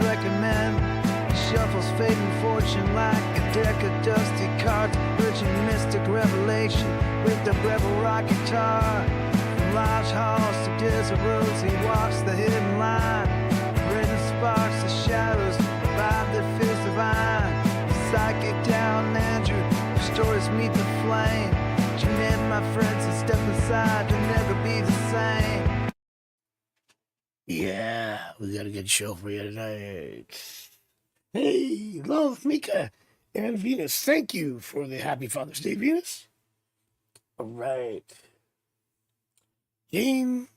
recommend. He shuffles fate and fortune like a deck of dusty cards, bridging mystic revelation with the rebel rock guitar. From large halls to desert roads, he walks the hidden line. Written sparks, the shadows, the vibe that feels divine. Psychic down Andrew, stories meet the flame. Tune in, my friends, and step aside, you'll never be the same. Yeah, we got a good show for you tonight. Hey, love, Mika, and Venus, thank you for the Happy Father's Day, Venus. All right. Jane,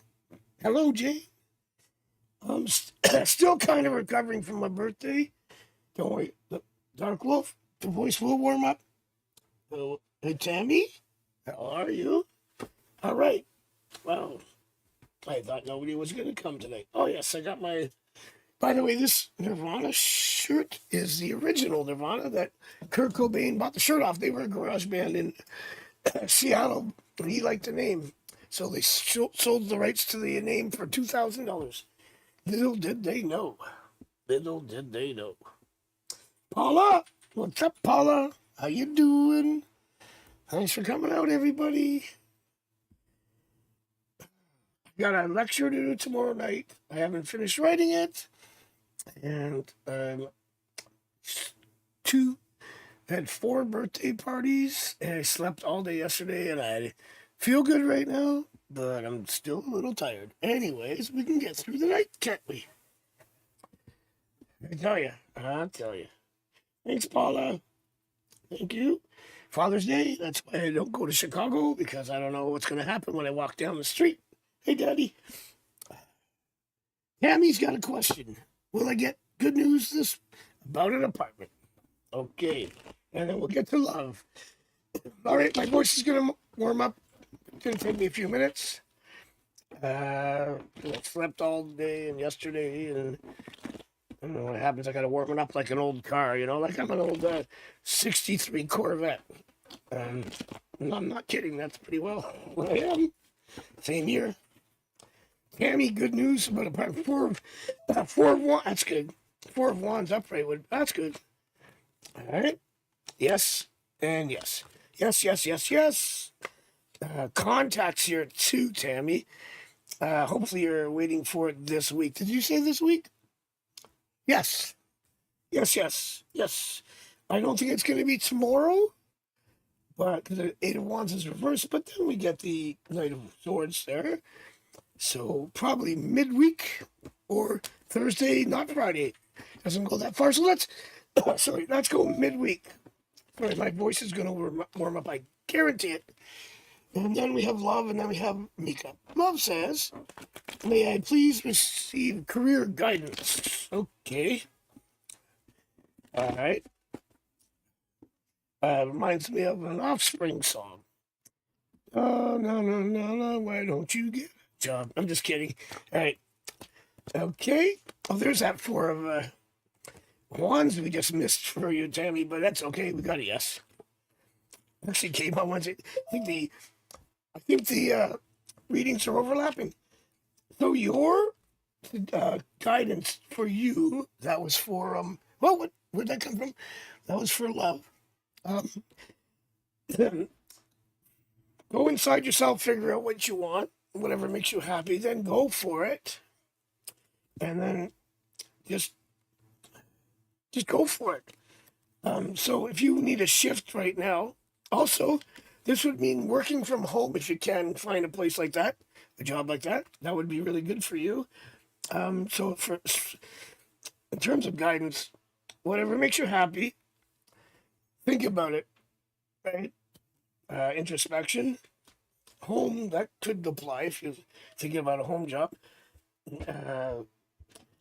hello, Jane. I'm still kind of recovering from my birthday. Don't worry, Dark Wolf, the voice will warm up. Hey, Tammy, how are you? All right. Well, I thought nobody was going to come tonight. Oh, yes, I got my... By the way, this Nirvana shirt is the original Nirvana that Kurt Cobain bought the shirt off. They were a garage band in Seattle, and he liked the name. So they sold the rights to the name for $2,000. Little did they know. Little did they know. Paula, what's up, Paula? How you doing? Thanks for coming out, everybody. Got a lecture to do tomorrow night. I haven't finished writing it. And had 4 birthday parties, and I slept all day yesterday, and I feel good right now, but I'm still a little tired. Anyways, we can get through the night, can't we? I'll tell you. Thanks, Paula. Thank you. Father's Day, that's why I don't go to Chicago, because I don't know what's going to happen when I walk down the street. Hey, Daddy. Tammy's got a question. Will I get good news about an apartment? Okay. And then we'll get to love. All right, my voice is going to warm up. It's going to take me a few minutes. I slept all day and yesterday, and I don't know what happens. I got to warm it up like an old car, like I'm an old 63 Corvette. I'm not kidding. That's pretty well what I am. Same year. Tammy, good news about apartment. 4 of wands. That's good. 4 of wands upright. That's good. All right. Yes and yes. Yes. Contacts here too, Tammy. Hopefully you're waiting for it this week. Did you say this week? Yes. I don't think it's going to be tomorrow, but the 8 of wands is reversed. But then we get the Knight of Swords there. So probably midweek or Thursday, not Friday. Doesn't go that far. So let's go midweek. All right, my voice is going to warm up. I guarantee it. And then we have love, and then we have Mika. Love says, may I please receive career guidance? Okay. All right. Reminds me of an Offspring song. Oh, no, why don't you get a job? I'm just kidding. All right. Okay. Oh, there's that 4 of wands we just missed for you, Tammy, but that's okay. We got a yes. Actually came on Wednesday. I think the readings are overlapping. So your guidance for you, that was for where'd that come from? That was for love. Go inside yourself, figure out what you want, whatever makes you happy, then go for it. And then just go for it. So if you need a shift right now, also, this would mean working from home if you can find a place like that, a job like that. That would be really good for you. So in terms of guidance, whatever makes you happy, think about it, right? Introspection, home, that could apply if you're thinking about a home job.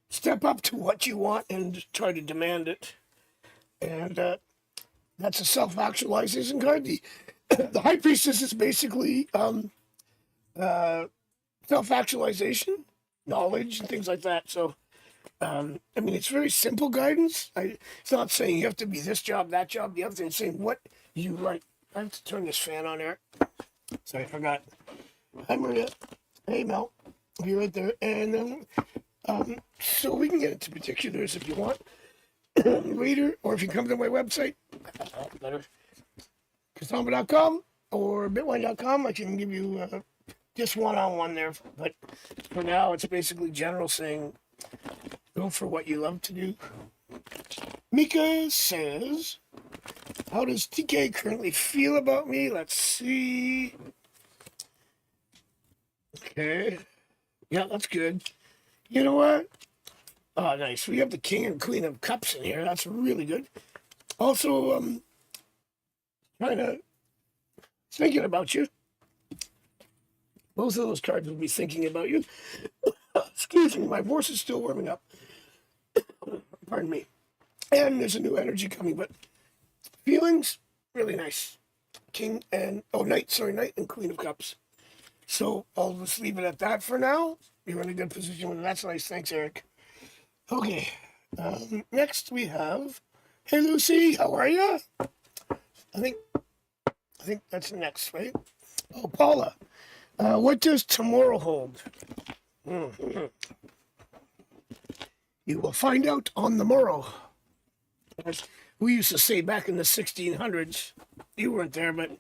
Step up to what you want and try to demand it. And that's a self-actualization card. The High Priestess is basically self-actualization, knowledge, and things like that. So, it's very simple guidance. It's not saying you have to be this job, that job, the other thing. It's saying what you like. I have to turn this fan on there. Sorry, I forgot. Hi, Maria. Hey, Mel. Be right there. And then So we can get into particulars if you want later, or if you come to my website, better, Kasamba.com or Bitwine.com. I can give you just one-on-one there. But for now, it's basically general saying, go for what you love to do. Mika says, how does TK currently feel about me? Let's see. Okay. Yeah, that's good. You know what? Oh, nice. We have the King and Queen of Cups in here. That's really good. Also, kind of thinking about you. Both of those cards will be thinking about you. Excuse me, my voice is still warming up. Pardon me. And there's a new energy coming, but feelings, really nice. King and, Knight and Queen of Cups. So I'll just leave it at that for now. You're in a good position. That's nice. Thanks, Eric. Okay. Next we have, hey Lucy, how are you? I think that's next, right? Oh, Paula, what does tomorrow hold? Mm-hmm. You will find out on the morrow. As we used to say back in the 1600s, you weren't there, but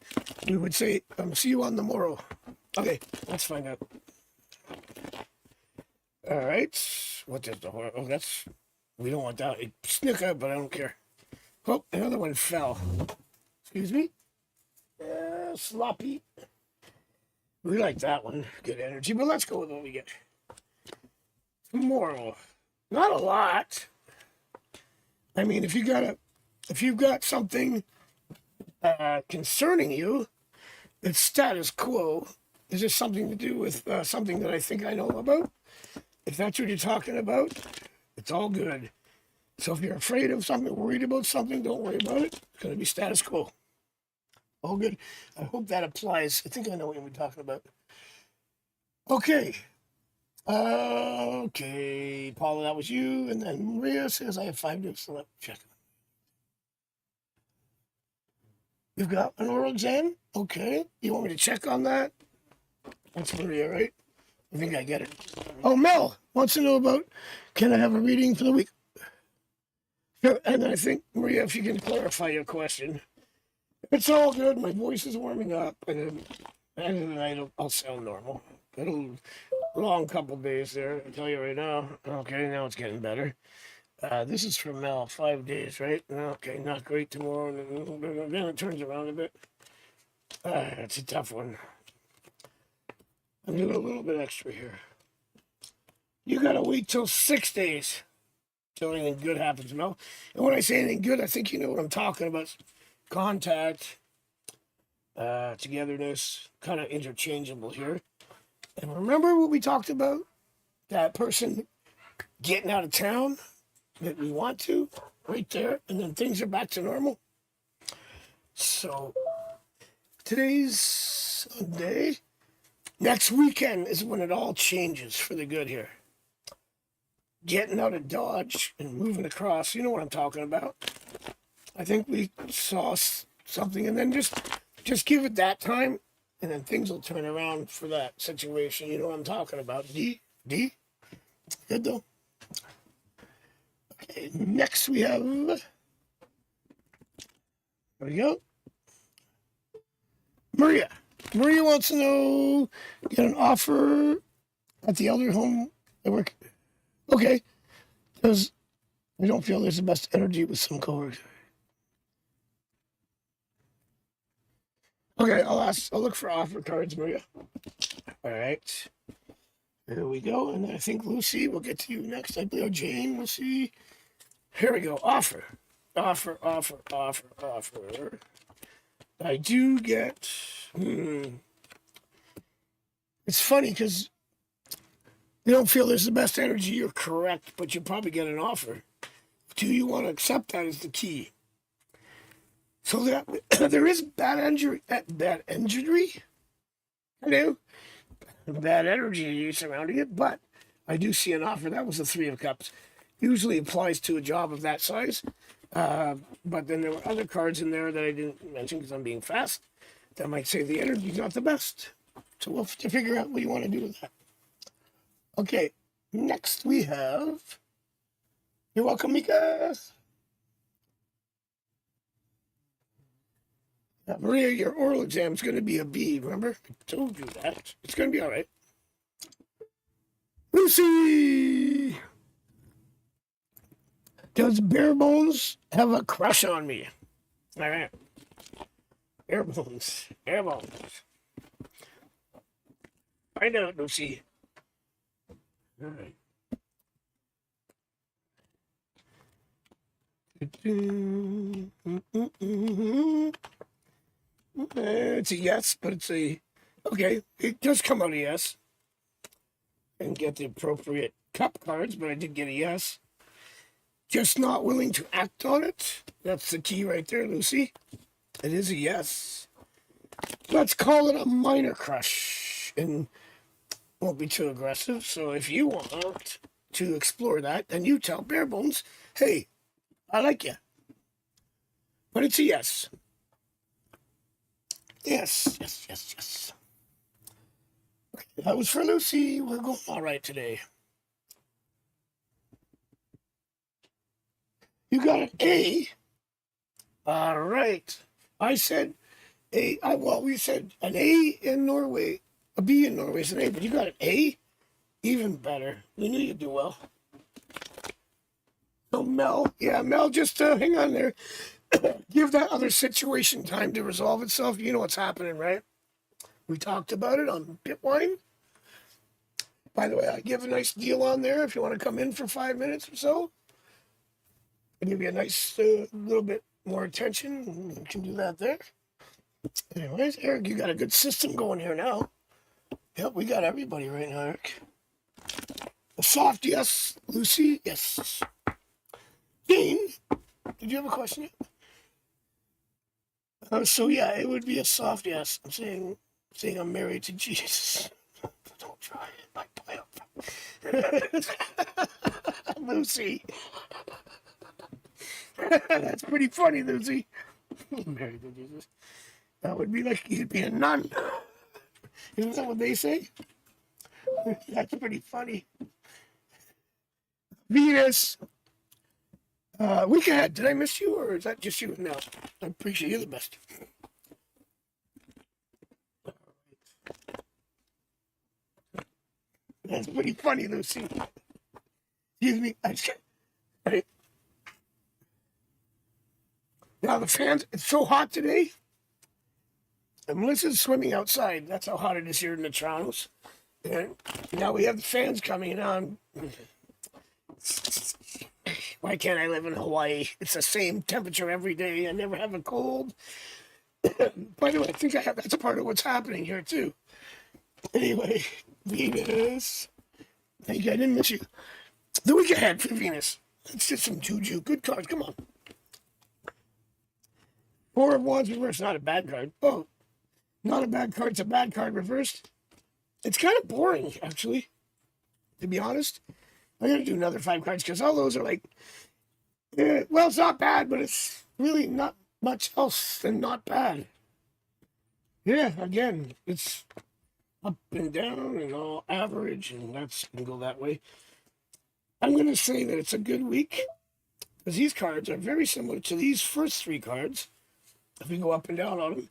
we would say, see you on the morrow. Okay, let's find out. All right, what does the horror? Oh, we don't want that. It snuck out, but I don't care. Oh, another one fell. Excuse me. Sloppy. We like that one. Good energy, but let's go with what we get. Tomorrow. Not a lot. I mean, if you've got something concerning you, it's status quo. Is this something to do with something that I think I know about? If that's what you're talking about, it's all good. So if you're afraid of something, worried about something, don't worry about it. It's going to be status quo. All good. I hope that applies. I think I know what we're talking about. Okay. Okay, Paula, that was you. And then Maria says I have 5 days left. Check. You've got an oral exam? Okay. You want me to check on that? That's Maria, right? I think I get it. Oh, Mel wants to know about, can I have a reading for the week? Sure. And I think, Maria, if you can clarify your question. It's all good. My voice is warming up. And then the night, I'll sound normal. It'll long couple days there, I'll tell you right now. Okay, now it's getting better. This is from Mel, 5 days, right? Okay, not great tomorrow. And then it turns around a bit. It's a tough one. I'm doing a little bit extra here. You gotta wait till 6 days till anything good happens, Mel. And when I say anything good, I think you know what I'm talking about. Contact, togetherness, kind of interchangeable here. And remember what we talked about? That person getting out of town that we want to, right there, and then things are back to normal. So today's Sunday. Next weekend is when it all changes for the good here. Getting out of Dodge and moving across, you know what I'm talking about. I think we saw something, and then just give it that time, and then things will turn around for that situation. You know what I'm talking about. D? Good though. Okay, next we have, there we go. Maria. Maria wants to know, get an offer at the elder home I work. Okay, because we don't feel there's the best energy with some coworkers. Okay, I'll look for offer cards, Maria. All right. Here we go. And I think Lucy, we'll get to you next. I believe Jane, we'll see. Here we go. Offer. I do get, it's funny because you don't feel there's the best energy. You're correct, but you probably get an offer. Do you want to accept that is the key? So that there is bad energy. Hello? Bad energy surrounding it, but I do see an offer. That was the 3 of Cups. Usually applies to a job of that size. But then there were other cards in there that I didn't mention because I'm being fast. That might say the energy's not the best. So we'll have to figure out what you want to do with that. Okay. Next we have, you're welcome, Mika. Maria, your oral exam is going to be a B, remember? I told you that. It's going to be all right. Lucy! Does Bare Bones have a crush on me? All right. Bare Bones. Bare Bones. Find out, Lucy. All right. It's a yes, but it's a... Okay, it does come out a yes. And get the appropriate cup cards, but I did get a yes. Just not willing to act on it. That's the key right there, Lucy. It is a yes. Let's call it a minor crush. And won't be too aggressive. So if you want to explore that, then you tell Bare Bones, hey, I like you. But it's a yes. Yes, yes, yes, yes. Okay, that was for Lucy. We're going all right today. You got an A. All right. I said A. Well, we said an A in Norway. A B in Norway is an A, but you got an A? Even better. We knew you'd do well. So Mel, just hang on there. Give that other situation time to resolve itself. You know what's happening, right? We talked about it on Bitwine. By the way, I give a nice deal on there if you want to come in for 5 minutes or so. I give you a nice little bit more attention. You can do that there. Anyways, Eric, you got a good system going here now. Yep, we got everybody right now, Eric. A soft yes. Lucy, yes. Dean, did you have a question yet? So yeah, it would be a soft yes. I'm saying I'm married to Jesus. Don't try it, my boy. Lucy. That's pretty funny, Lucy. Married to Jesus. That would be like you'd be a nun. Isn't that what they say? That's pretty funny. Venus. Week ahead. Did I miss you, or is that just you? No. I appreciate you the best. That's pretty funny, Lucy. Excuse me. Right. Now the fans, it's so hot today. And Melissa's swimming outside. That's how hot it is here in the Torontos. And now we have the fans coming on. Why can't I live in Hawaii? It's the same temperature every day. I never have a cold. By the way, I think that's a part of what's happening here too. Anyway, Venus. Thank you. I didn't miss you. The week ahead for Venus. Let's get some juju. Good cards. Come on. Four of Wands reversed. Not a bad card. Oh, not a bad card. It's a bad card reversed. It's kind of boring, actually, to be honest. I'm going to do another 5 cards because all those are like, well, it's not bad, but it's really not much else than not bad. Yeah, again, it's up and down and all average, and that's going to go that way. I'm going to say that it's a good week because these cards are very similar to these first 3 cards. If we go up and down on them,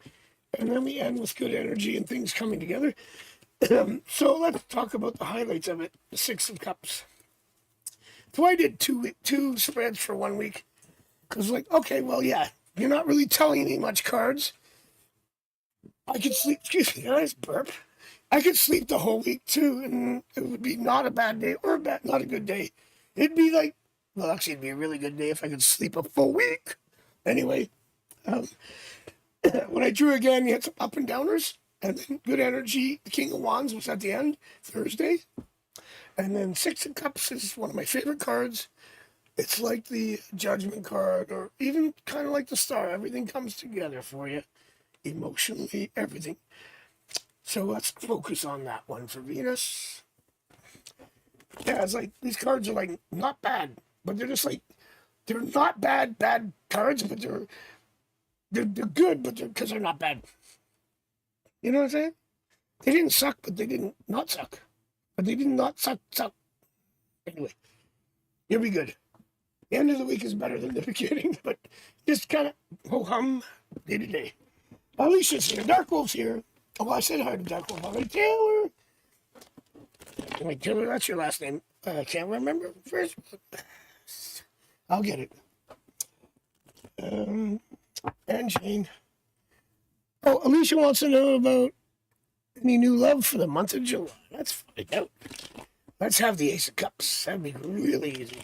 and then we end with good energy and things coming together. So let's talk about the highlights of it. The 6 of Cups. So I did two spreads for 1 week. Because okay, well, yeah, you're not really telling me much cards. I could sleep, excuse me, nice burp. I could sleep the whole week too, and it would be not a bad day or not a good day. It'd be like, well, actually, it'd be a really good day if I could sleep a full week. Anyway, when I drew again, you had some up and downers, and then good energy. The King of Wands was at the end, Thursday. And then 6 of Cups is one of my favorite cards. It's like the Judgment card, or even kind of like the Star. Everything comes together for you, emotionally, everything. So let's focus on that one for Venus. Yeah, it's like these cards are like not bad, but they're just like, they're not bad cards, but they're good, but because they're not bad. You know what I'm saying? They didn't suck, but they didn't not suck. But they did not suck. Anyway, you'll be good. The end of the week is better than the beginning, but just kind of ho-hum day to day. Alicia's here. Dark Wolf's here. Oh, I said hi to Dark Wolf already. Taylor. Wait, Taylor, that's your last name. I can't remember first. I'll get it. And Jane. Oh, Alicia wants to know about any new love for the month of July. Let's find out. Let's have the Ace of Cups. That'd be really easy.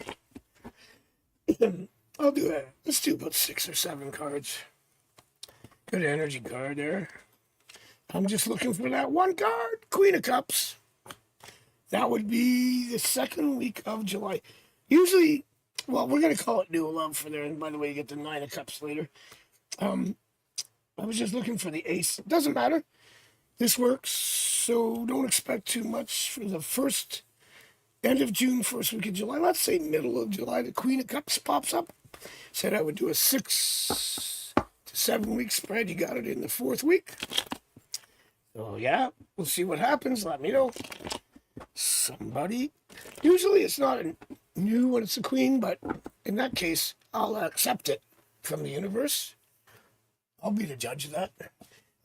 I'll do that. Let's do about 6 or 7 cards. Good energy card there. I'm just looking for that one card. Queen of Cups. That would be the second week of July. Usually, well, we're going to call it new love for there. And by the way, you get the 9 of Cups later. I was just looking for the Ace. It doesn't matter. This works. So don't expect too much for the first end of June, first week of July. Let's say middle of July. The Queen of Cups pops up. Said I would do a 6 to 7 week spread. You got it in the 4th week. So yeah, we'll see what happens. Let me know. Somebody. Usually it's not new when it's a queen, but in that case, I'll accept it from the universe. I'll be the judge of that.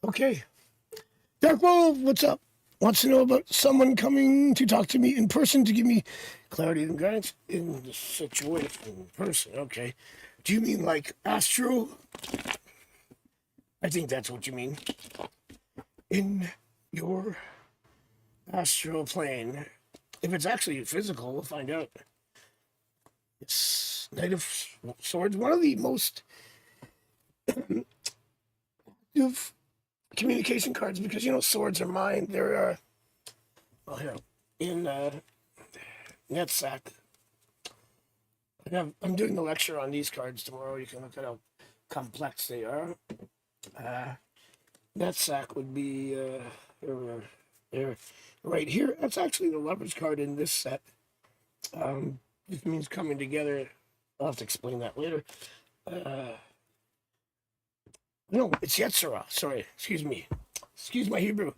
Okay. Dark Wolf, what's up? Wants to know about someone coming to talk to me in person to give me clarity and guidance in the situation in person. Okay. Do you mean like astro? I think that's what you mean. In your astral plane. If it's actually physical, we'll find out. It's Knight of Swords, one of the most active communication cards, because you know swords are mine. They're well, here in NetSac. I'm doing the lecture on these cards tomorrow. You can look at how complex they are. NetSac would be right here. That's actually the Lover's card in this set. This means coming together. I'll have to explain that later. No, it's Yetzirah. Sorry, excuse me. Excuse my Hebrew.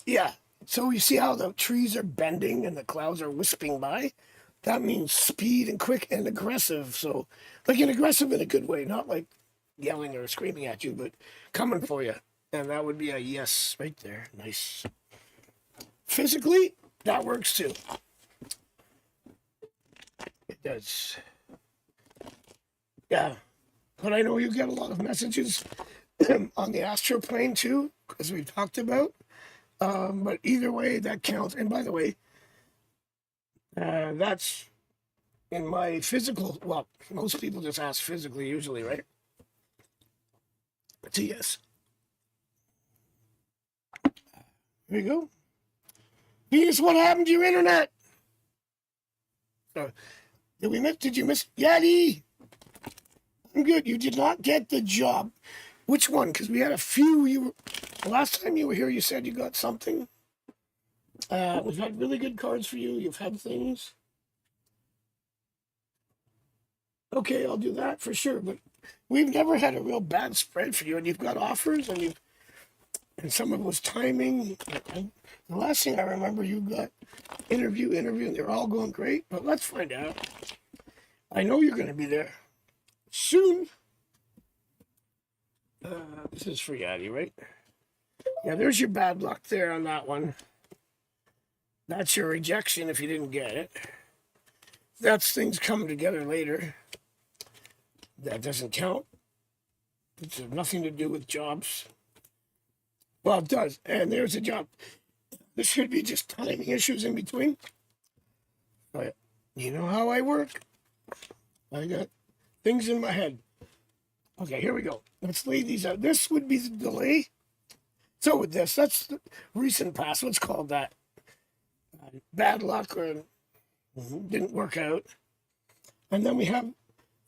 Yeah, so you see how the trees are bending and the clouds are wisping by? That means speed and quick and aggressive. So, like an aggressive in a good way, not like yelling or screaming at you, but coming for you. And that would be a yes right there. Nice. Physically, that works too. It does. Yeah. But I know you get a lot of messages on the astral plane too, as we've talked about. But either way, that counts. And by the way, that's in my physical. Well, most people just ask physically usually, right? It's a yes. Here you go. Venus, what happened to your internet? Did you miss Yeti? I'm good. You did not get the job. Which one? Because we had a few. Last time you were here, you said you got something. We've had really good cards for you. You've had things. Okay, I'll do that for sure. But we've never had a real bad spread for you. And you've got offers, and some of it was timing. And the last thing I remember, you got interview, and they're all going great. But let's find out. I know you're going to be there soon. This is for Yadi, right? Yeah, there's your bad luck there on that one. That's your rejection if you didn't get it. That's things coming together later. That doesn't count. It's nothing to do with jobs. Well, it does. And there's a job. There should be just timing issues in between. But you know how I work. I got things in my head. Okay, here we go. Let's lay these out. This would be the delay. So with this, that's the recent past. Let's call that bad luck or didn't work out. And then we have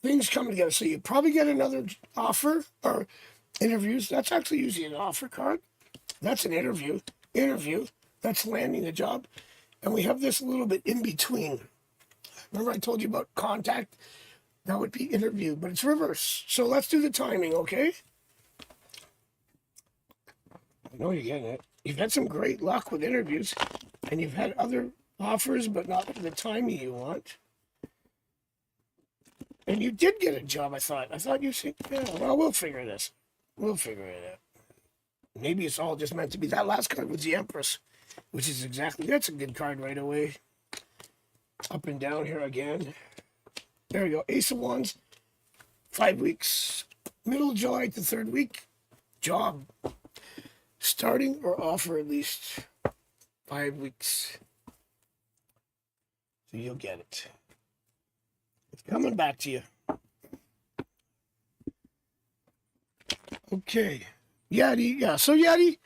things coming together. So you probably get another offer or interviews. That's actually usually an offer card. That's an interview. That's landing a job. And we have this a little bit in between. Remember I told you about contact? That would be interview, but it's reverse. So let's do the timing, okay? I know you're getting it. You've had some great luck with interviews, and you've had other offers, but not for the timing you want. And you did get a job, I thought. I thought you said, yeah, well, we'll figure this. We'll figure it out. Maybe it's all just meant to be. That last card was the Empress, which is exactly, that's a good card right away. Up and down here again. There we go. Ace of Wands. 5 weeks. Middle of July to 3rd week. Job. Starting or offer at least 5 weeks. So you'll get it. It's coming back to you. Okay. Yadi, yeah. So Yadi,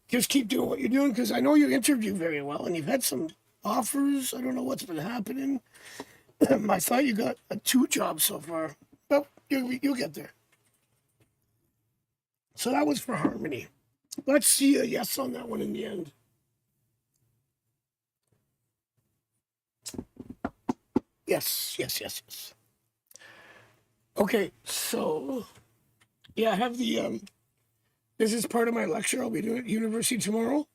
just keep doing what you're doing because I know you interview very well and you've had some offers. I don't know what's been happening. I thought you got 2 jobs so far. Well, you'll get there. So that was for Harmony. Let's see a yes on that one in the end. Yes. Okay, so yeah, I have the this is part of my lecture I'll be doing at university tomorrow.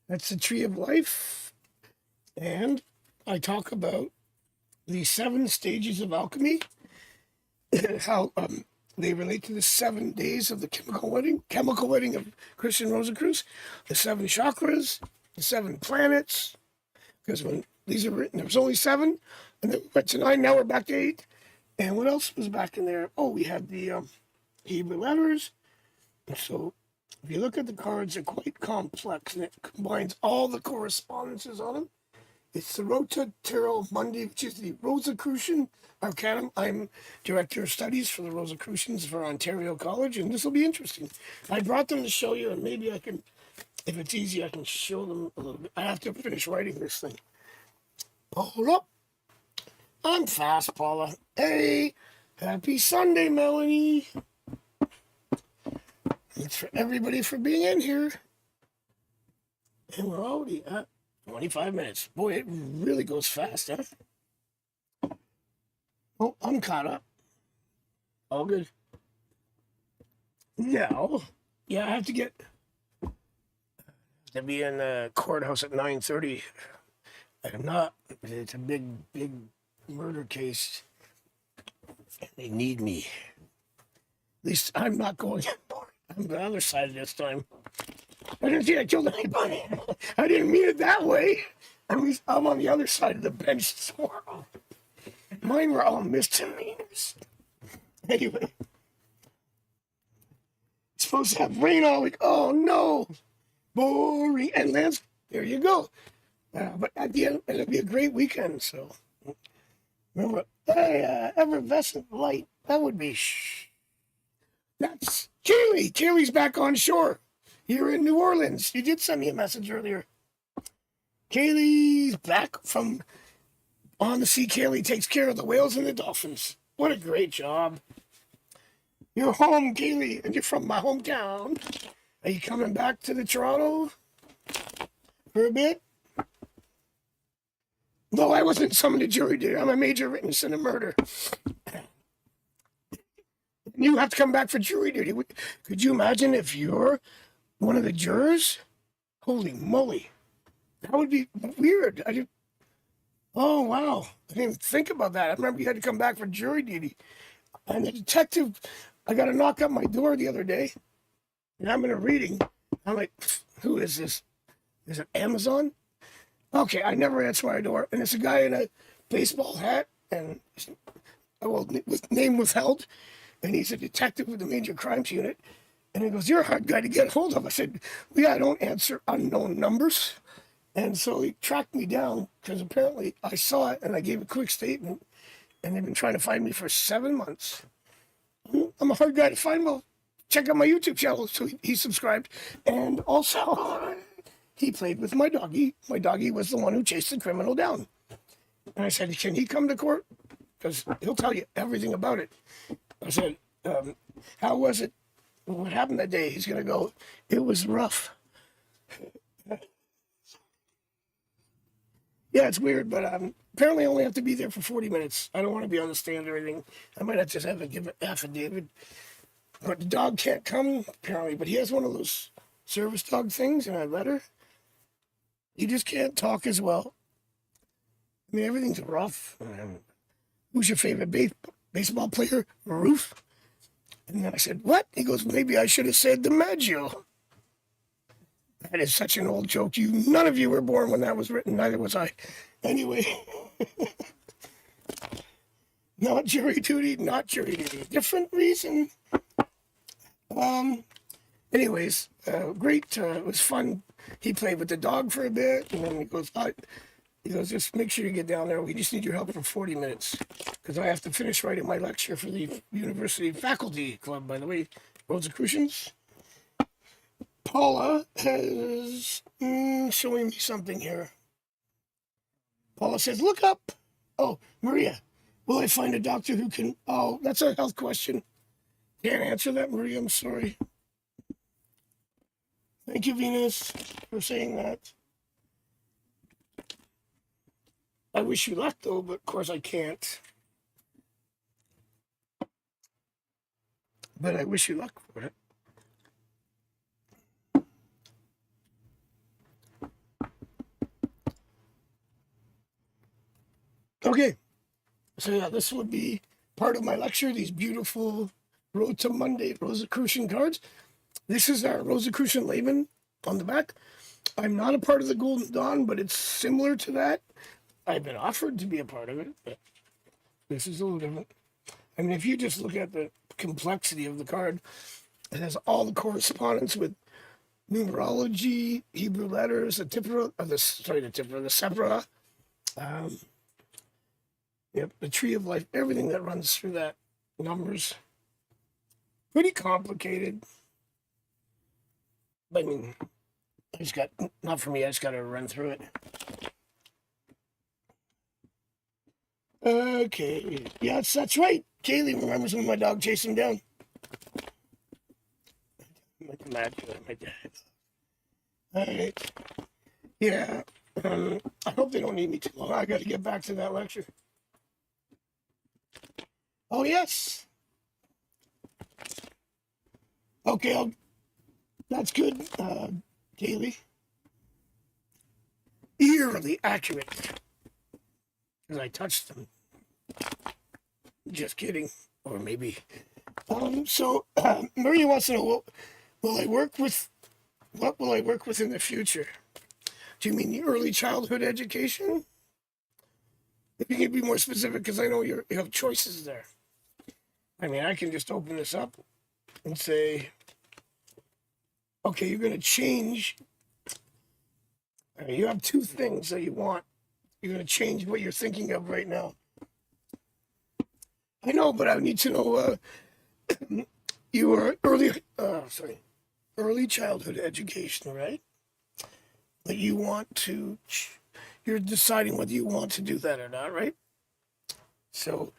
That's the Tree of Life. And I talk about the 7 stages of alchemy and how they relate to the 7 days of the chemical wedding of Christian Rosicrucians, the 7 chakras, the 7 planets. Because when these are written, there was only 7, and then we went to 9. Now we're back to 8. And what else was back in there? Oh, we had the Hebrew letters. So if you look at the cards, they're quite complex, and it combines all the correspondences on them. It's the Rota Tarot Mundi, which is the Rosicrucian Arcanum. I'm Director of Studies for the Rosicrucians for Ontario College, and this will be interesting. I brought them to show you, and maybe I can, if it's easy, I can show them a little bit. I have to finish writing this thing. Hold up. I'm fast, Paula. Hey, happy Sunday, Melanie. Thanks for everybody for being in here. And we're already at 25 minutes. Boy, it really goes fast, huh? Oh, I'm caught up. All good. Now, yeah, I have to be in the courthouse at 9:30. I'm not. It's a big murder case. And they need me. At least I'm not going anymore. I'm on the other side of this time. I didn't think I killed anybody. I didn't mean it that way. I'm on the other side of the bench tomorrow. Mine were all misdemeanors. Anyway. It's supposed to have rain all week. Oh, no. Boring. And Lance, there you go. But at the end, it'll be a great weekend. So remember, effervescent light. That would be that's Kaylee. Kaylee's back on shore here in New Orleans. You did send me a message earlier. Kaylee's back from on the sea. Kaylee takes care of the whales and the dolphins. What a great job. You're home, Kaylee, and you're from my hometown. Are you coming back to the Toronto for a bit? No, I wasn't summoned to jury duty. I'm a major witness in a murder. You have to come back for jury duty. Could you imagine if you're one of the jurors? Holy moly. That would be weird. Oh, wow. I didn't even think about that. I remember you had to come back for jury duty. And the detective, I got a knock on my door the other day. And I'm in a reading. I'm like, who is this? Is it Amazon? Okay, I never answer my door. And it's a guy in a baseball hat and, with name withheld. And he's a detective with the Major Crimes Unit. And he goes, you're a hard guy to get hold of. I said, well, yeah, I don't answer unknown numbers. And so he tracked me down because apparently I saw it and I gave a quick statement. And they've been trying to find me for 7 months. I'm a hard guy to find. Well, check out my YouTube channel. So he subscribed. And also, he played with my doggy. My doggy was the one who chased the criminal down. And I said, can he come to court? Because he'll tell you everything about it. I said, how was it? What happened that day? He's going to go, it was rough. Yeah, it's weird, but apparently I only have to be there for 40 minutes. I don't want to be on the stand or anything. I might have to just have to give an affidavit. But the dog can't come, apparently. But he has one of those service dog things, and I let her. You just can't talk as well. I mean, everything's rough. Who's your favorite baseball player? Roof? And then I said, what? He goes, maybe I should have said DiMaggio. That is such an old joke. None of you were born when that was written. Neither was I. Anyway. Not jury duty, not jury duty. Different reason. Anyways, great. It was fun. He played with the dog for a bit, and then he goes, just make sure you get down there. We just need your help for 40 minutes because I have to finish writing my lecture for the University Faculty Club, by the way, Rosicrucians. Paula is showing me something here. Paula says, look up. Oh, Maria, will I find a doctor who can... Oh, that's a health question. Can't answer that, Maria. I'm sorry. Thank you, Venus, for saying that. I wish you luck, though, but of course I can't. But I wish you luck for it. Okay, so yeah, this would be part of my lecture, these beautiful Road to Monday Rosicrucian cards. This is our Rosicrucian Laban on the back. I'm not a part of the Golden Dawn, but it's similar to that. I've been offered to be a part of it, but this is a little different. I mean, if you just look at the complexity of the card, it has all the correspondence with numerology, Hebrew letters, the Sephra, yep, the Tree of Life, everything that runs through that, numbers. Pretty complicated. I mean, not for me, I just got to run through it. Okay, yes, that's right. Kaylee remembers when my dog chased him down. My dad. All right. Yeah, I hope they don't need me too long. I got to get back to that lecture. Oh, yes. Okay, that's good, Kaylee. Eerily accurate. Because I touched them. Just kidding. Or maybe. Maria wants to know, what will I work with in the future? Do you mean the early childhood education? If you can be more specific, because I know you have choices there. I mean, I can just open this up and say, okay, you're going to change. I mean, you have two things that you want. You're going to change what you're thinking of right now. I know, but I need to know, you are early childhood education, right? But you're deciding whether you want to do that or not, right? So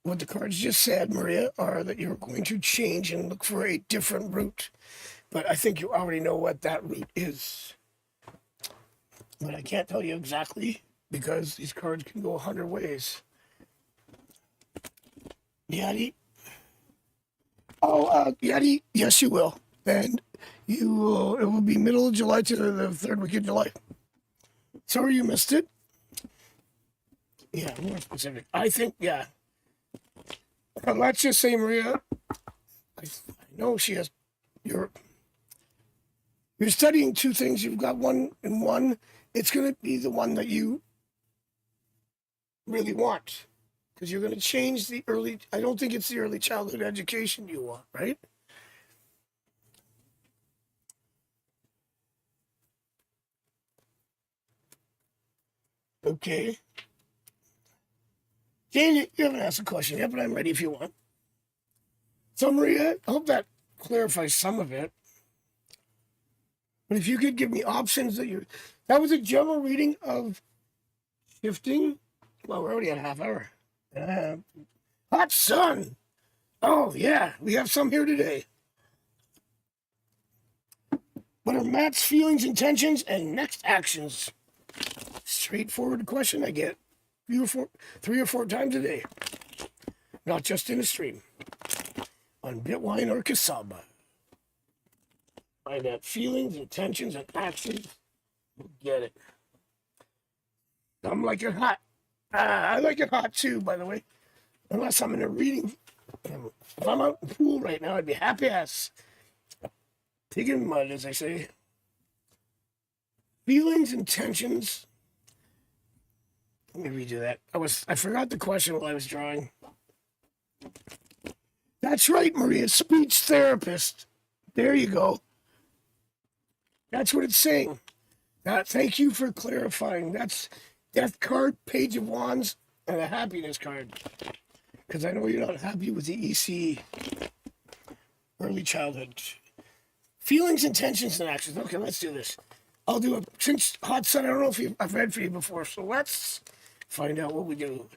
what the cards just said, Maria, are that you're going to change and look for a different route. But I think you already know what that route is. But I can't tell you exactly because these cards can go 100 ways. Yeti? Oh, Yeti, yes, you will. And it will be middle of July to the third week of July. Sorry you missed it. Yeah, more specific. I think, yeah. Let's just say, Maria, I know she has, you're studying two things. You've got one and one. It's going to be the one that you really want. Because you're going to change I don't think it's the early childhood education you want, right? Okay. Jane, you haven't asked a question yet, but I'm ready if you want. So, Maria, I hope that clarifies some of it. But if you could give me options that was a general reading of shifting. Well, we're already at a half hour. Hot sun. Oh, yeah, we have some here today. What are Matt's feelings, intentions, and next actions? Straightforward question I get 3 or 4 times a day. Not just in a stream. On Bitwine or Kasaba. Find out feelings, intentions, and actions Get it. I'm like it hot. I like it hot too, by the way. Unless I'm in a reading. If I'm out in the pool right now, I'd be happy ass. Digging mud, as I say. Feelings and tensions. Let me redo that. I forgot the question while I was drawing. That's right, Maria. Speech therapist. There you go. That's what it's saying. Thank you for clarifying. That's Death card, Page of Wands, and a happiness card. Because I know you're not happy with the EC, early childhood. Feelings, intentions, and actions. Okay, let's do this. I'll do it. Since Hot Sun, I don't know if I've read for you before, so let's find out what we do.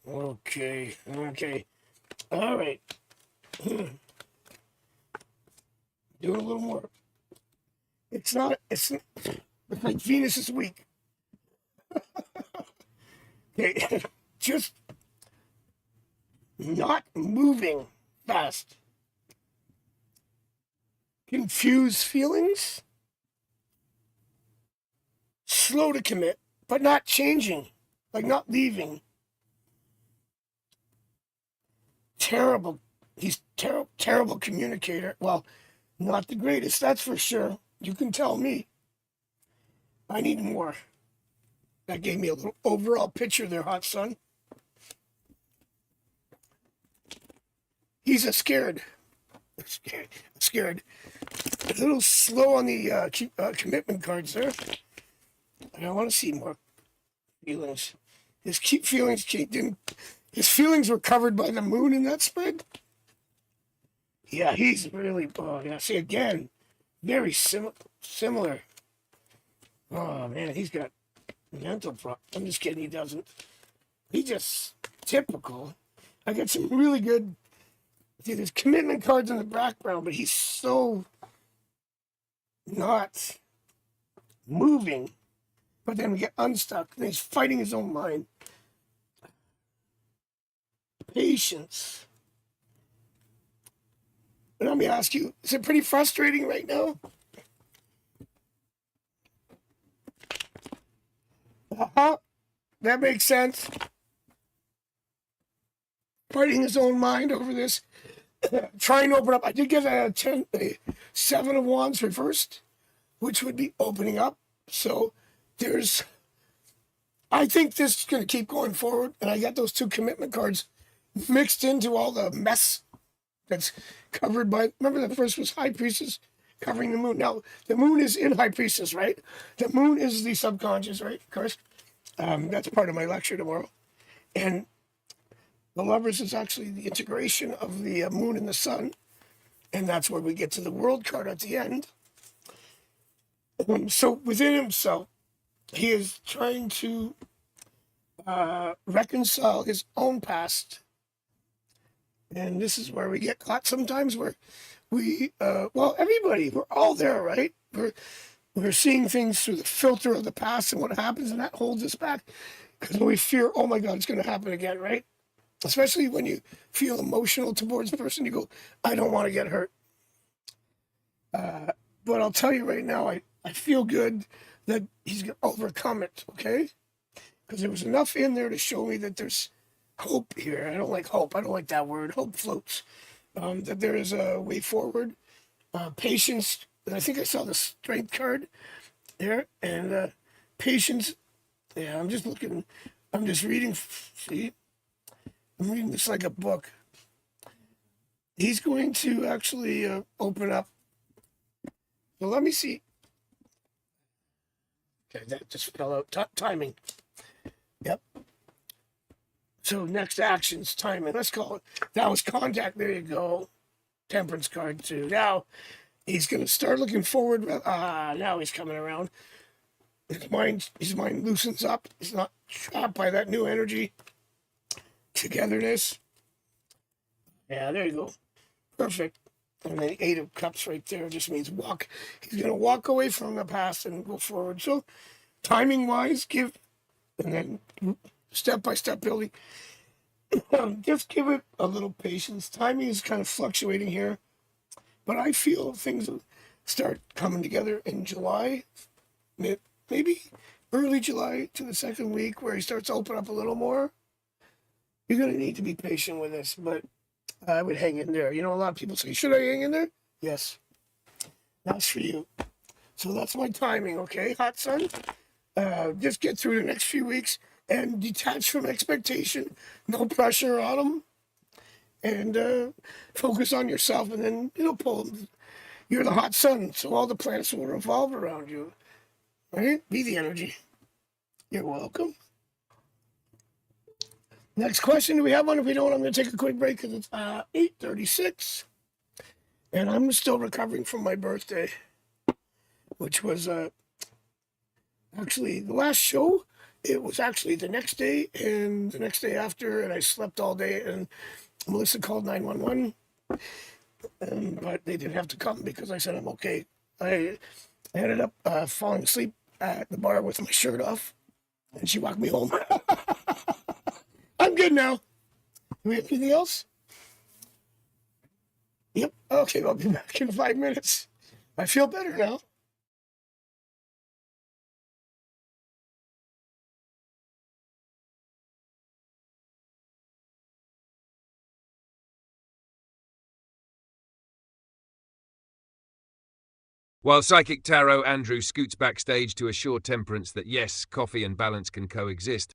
Okay. All right. Doing a little more. It's like Venus is weak. Okay, just not moving fast. Confused feelings. Slow to commit, but not changing, like not leaving. Terrible. He's terrible communicator. Well, not the greatest, that's for sure. You can tell me. I need more. That gave me a little overall picture there, Hot Sun. He's scared. A little slow on the commitment cards there. And I want to see more feelings. His feelings didn't. His feelings were covered by the moon in that spread. Yeah, he's really. Oh, yeah. See again, very similar. Oh man, he's got mental problems. I'm just kidding. He doesn't. He just typical. I got some really good. See, there's commitment cards in the background, but he's so not moving. But then we get unstuck, and he's fighting his own mind. Patience. And let me ask you, is it pretty frustrating right now? That makes sense. Fighting his own mind over this. Trying to open up. I did get a 7 of Wands reversed, which would be opening up. So I think this is going to keep going forward. And I got those 2 commitment cards mixed into all the mess that's covered by, remember the first was High Priestess covering the moon. Now, the moon is in High Priestess, right? The moon is the subconscious, right? Of course. That's part of my lecture tomorrow. And the Lovers is actually the integration of the moon and the sun. And that's where we get to the World card at the end. So within himself, he is trying to reconcile his own past. And this is where we get caught sometimes, where everybody, we're all there, right? We're seeing things through the filter of the past and what happens, and that holds us back because we fear, oh my God, it's going to happen again, right? Especially when you feel emotional towards the person, you go, I don't want to get hurt. But I'll tell you right now, I feel good that he's going to overcome it, okay? Because there was enough in there to show me that there's hope here. I don't like hope. I don't like that word. Hope floats. That there is a way forward. Patience. And I think I saw the strength card there. And patience. Yeah, I'm just looking. I'm just reading. See? I'm reading this like a book. He's going to actually open up. So let me see. Okay, that just fell out. Timing. Yep. So next actions, timing. Let's call it. That was contact. There you go. Temperance card too. Now he's going to start looking forward. Now he's coming around. His mind loosens up. He's not trapped by that new energy. Togetherness. Yeah, there you go. Perfect. And then 8 of Cups right there just means walk. He's going to walk away from the past and go forward. So timing wise, give, and then step by step building. Just give it a little patience. Timing is kind of fluctuating here, but I feel things will start coming together in July, maybe early July to the second week where he starts to open up a little more. You're going to need to be patient with this, but I would hang in there. You know, a lot of people say, should I hang in there? Yes. That's for you. So that's my timing, okay, hot son? Just get through the next few weeks and detach from expectation. No pressure on them. And focus on yourself, and then, pull them. You're the hot sun, so all the planets will revolve around you. Right? Be the energy. You're welcome. Next question. Do we have one? If we don't, I'm going to take a quick break because it's 8:36. And I'm still recovering from my birthday, which was actually the last show. It was actually the next day and the next day after, and I slept all day. And Melissa called 911, but they didn't have to come because I said I'm okay. I ended up falling asleep at the bar with my shirt off, and she walked me home. I'm good now. Do we have anything else? Yep. Okay, I'll be back in 5 minutes. I feel better now. While Psychic Tarot Andrew scoots backstage to assure Temperance that yes, coffee and balance can coexist,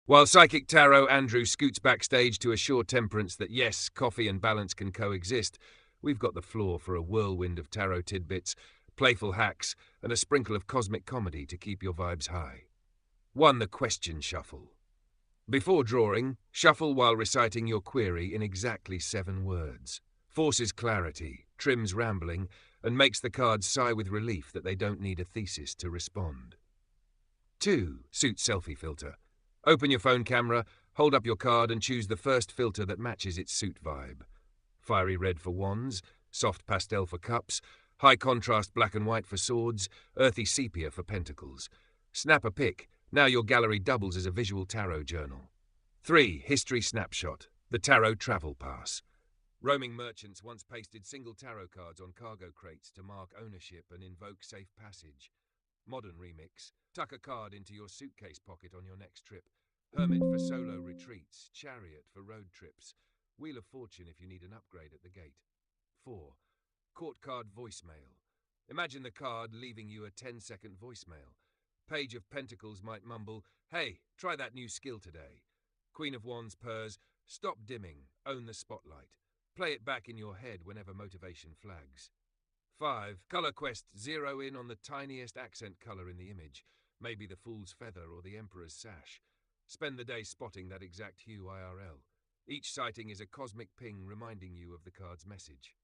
While Psychic Tarot Andrew scoots backstage to assure Temperance that yes, coffee and balance can coexist, we've got the floor for a whirlwind of tarot tidbits, playful hacks, and a sprinkle of cosmic comedy to keep your vibes high. 1. The question shuffle. Before drawing, shuffle while reciting your query in exactly 7 words. Forces clarity, trims rambling, and makes the cards sigh with relief that they don't need a thesis to respond. 2. Suit selfie filter. Open your phone camera, hold up your card and choose the first filter that matches its suit vibe. Fiery red for wands, soft pastel for cups, high contrast black and white for swords, earthy sepia for pentacles. Snap a pic, now your gallery doubles as a visual tarot journal. 3. History snapshot, the tarot travel pass. Roaming merchants once pasted single tarot cards on cargo crates to mark ownership and invoke safe passage. Modern remix, tuck a card into your suitcase pocket on your next trip. Hermit for solo retreats, chariot for road trips, wheel of fortune if you need an upgrade at the gate. 4. Court card voicemail. Imagine the card leaving you a 10-second voicemail. Page of Pentacles might mumble, "Hey, try that new skill today." Queen of Wands purrs, "Stop dimming, own the spotlight." Play it back in your head whenever motivation flags. 5. Color quest, zero in on the tiniest accent color in the image, maybe the fool's feather or the emperor's sash. Spend the day spotting that exact hue IRL. Each sighting is a cosmic ping reminding you of the card's message.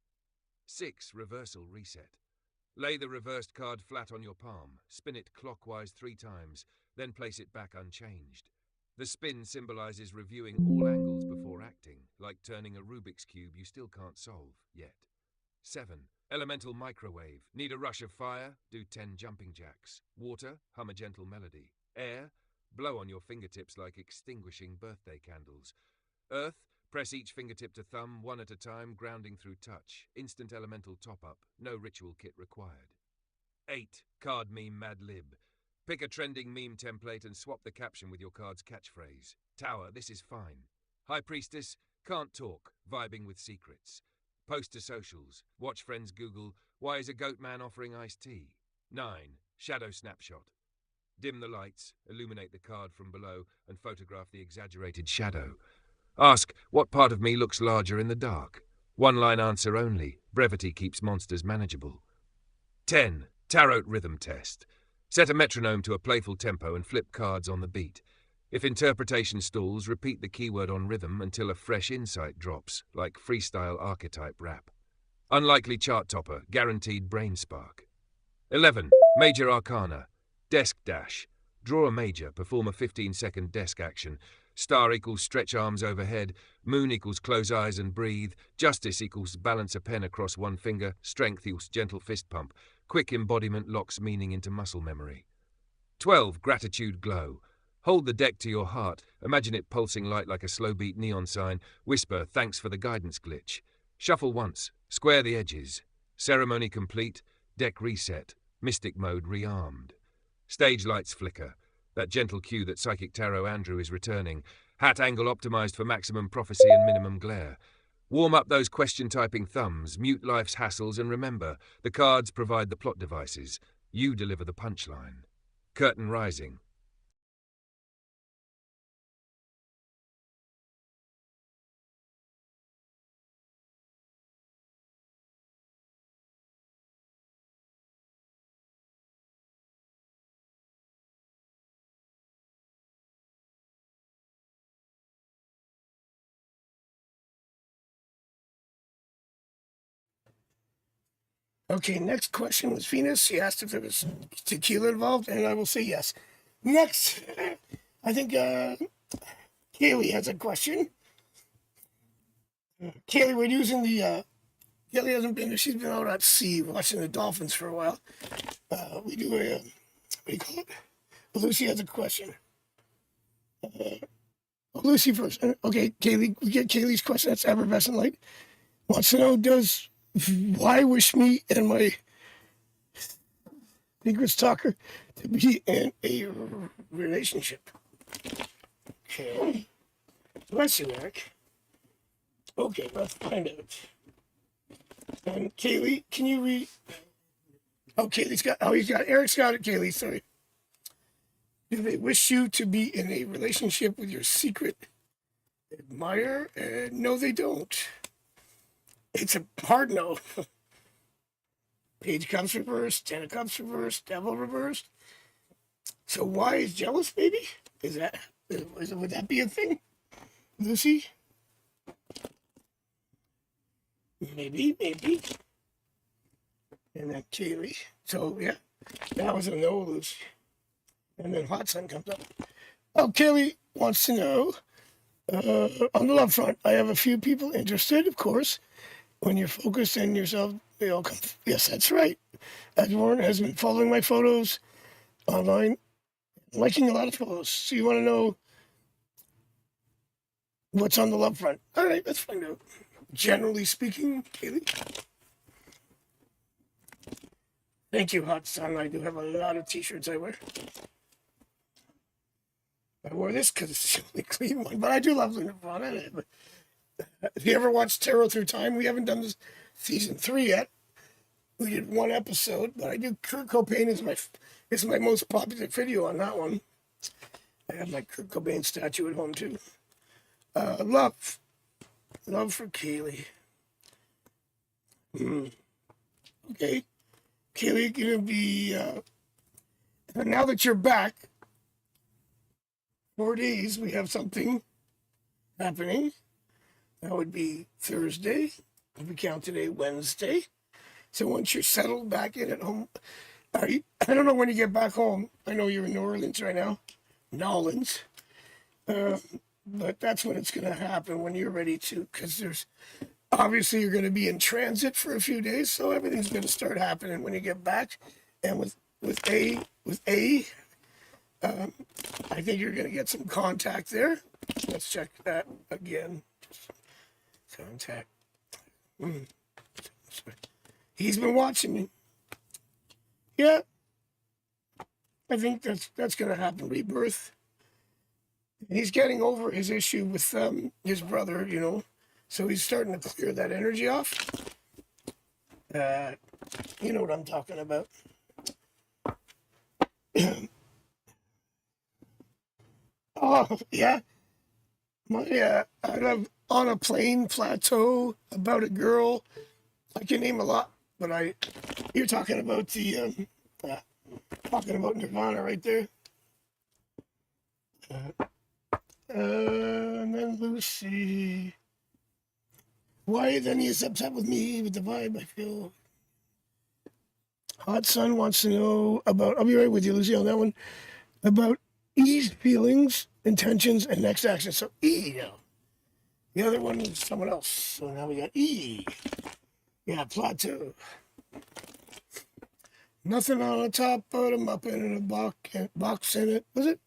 6. Reversal reset. Lay the reversed card flat on your palm, spin it clockwise 3 times, then place it back unchanged. The spin symbolizes reviewing all angles before acting, like turning a Rubik's Cube you still can't solve yet. 7. Elemental microwave. Need a rush of fire? Do 10 jumping jacks. Water? Hum a gentle melody. Air? Blow on your fingertips like extinguishing birthday candles. Earth? Press each fingertip to thumb, one at a time, grounding through touch. Instant elemental top-up. No ritual kit required. 8. Card meme Mad Lib. Pick a trending meme template and swap the caption with your card's catchphrase. Tower, this is fine. High Priestess, can't talk, vibing with secrets. Post to socials. Watch friends Google, why is a goat man offering iced tea? 9. Shadow snapshot. Dim the lights, illuminate the card from below, and photograph the exaggerated shadow. Ask, what part of me looks larger in the dark? 1-line answer only. Brevity keeps monsters manageable. 10. Tarot rhythm test. Set a metronome to a playful tempo and flip cards on the beat. If interpretation stalls, repeat the keyword on rhythm until a fresh insight drops, like freestyle archetype rap. Unlikely chart topper, guaranteed brain spark. 11. Major arcana. Desk dash. Draw a major, perform a 15-second desk action. Star equals stretch arms overhead. Moon equals close eyes and breathe. Justice equals balance a pen across one finger. Strength equals gentle fist pump. Quick embodiment locks meaning into muscle memory. 12. Gratitude glow. Hold the deck to your heart. Imagine it pulsing light like a slow-beat neon sign. Whisper, thanks for the guidance glitch. Shuffle once. Square the edges. Ceremony complete. Deck reset. Mystic mode rearmed. Stage lights flicker. That gentle cue that Psychic Tarot Andrew is returning. Hat angle optimized for maximum prophecy and minimum glare. Warm up those question-typing thumbs. Mute life's hassles and remember, the cards provide the plot devices. You deliver the punchline. Curtain rising. Okay, next question was Venus. She asked if there was tequila involved, and I will say yes. Next, I think Kaylee has a question. Kaylee, we're using the Kaylee hasn't been. She's been out at sea watching the dolphins for a while. We do a what do you call it? Lucy has a question. Lucy first. Okay, Kaylee. We get Kaylee's question. That's Effervescent Light. Wants to know why wish me and my secret stalker to be in a relationship. Okay. Bless you, Eric. Okay, let's find out. And Kaylee, can you read? Oh, Eric's got it, Kaylee, sorry. Do they wish you to be in a relationship with your secret admirer? No, they don't. It's a hard no. Page of Cups reversed, 10 of Cups reversed, Devil reversed. So why is jealous, maybe? Would that be a thing? Lucy? Maybe. And then Kaylee. So, yeah, that was a no, Lucy. And then Hot Sun comes up. Oh, Kaylee wants to know, on the love front, I have a few people interested, of course. When you're focused on yourself, they all come. Yes, that's right. As Warren has been following my photos online, liking a lot of photos. So you want to know what's on the love front. All right, let's find out. Generally speaking, Kaylee. Thank you, Hot Sun. I do have a lot of t-shirts I wear. I wore this because it's the only clean one, but I do love Luna Fauna. If you ever watched Tarot Through Time, we haven't done this season 3 yet. We did one episode, but I do Kurt Cobain is my most popular video on that one. I have my Kurt Cobain statue at home too. Love for Kaylee. Okay, Kaylee, gonna be now that you're back. 4 days, we have something happening. That would be Thursday, if we count today, Wednesday. So once you're settled back in at home, I don't know when you get back home. I know you're in New Orleans right now, Nolans. But that's when it's going to happen, when you're ready to, because obviously you're going to be in transit for a few days, so everything's going to start happening when you get back. And with A, I think you're going to get some contact there. Let's check that again. Contact. He's been watching me. Yeah. I think that's going to happen. Rebirth. He's getting over his issue with his brother, so he's starting to clear that energy off. You know what I'm talking about. Oh, yeah. I love On a Plane, Plateau, About a Girl. I can name a lot, but you're talking about talking about Nirvana right there. And then Lucy. Why then he is upset with me with the vibe I feel. Hot Sun wants to know about, I'll be right with you, Lucy, on that one, about E's feelings, intentions, and next action. So E now. The other one is someone else. So now we got E. Yeah, Plateau. Nothing on the top but a muppet and a box in it. Was it?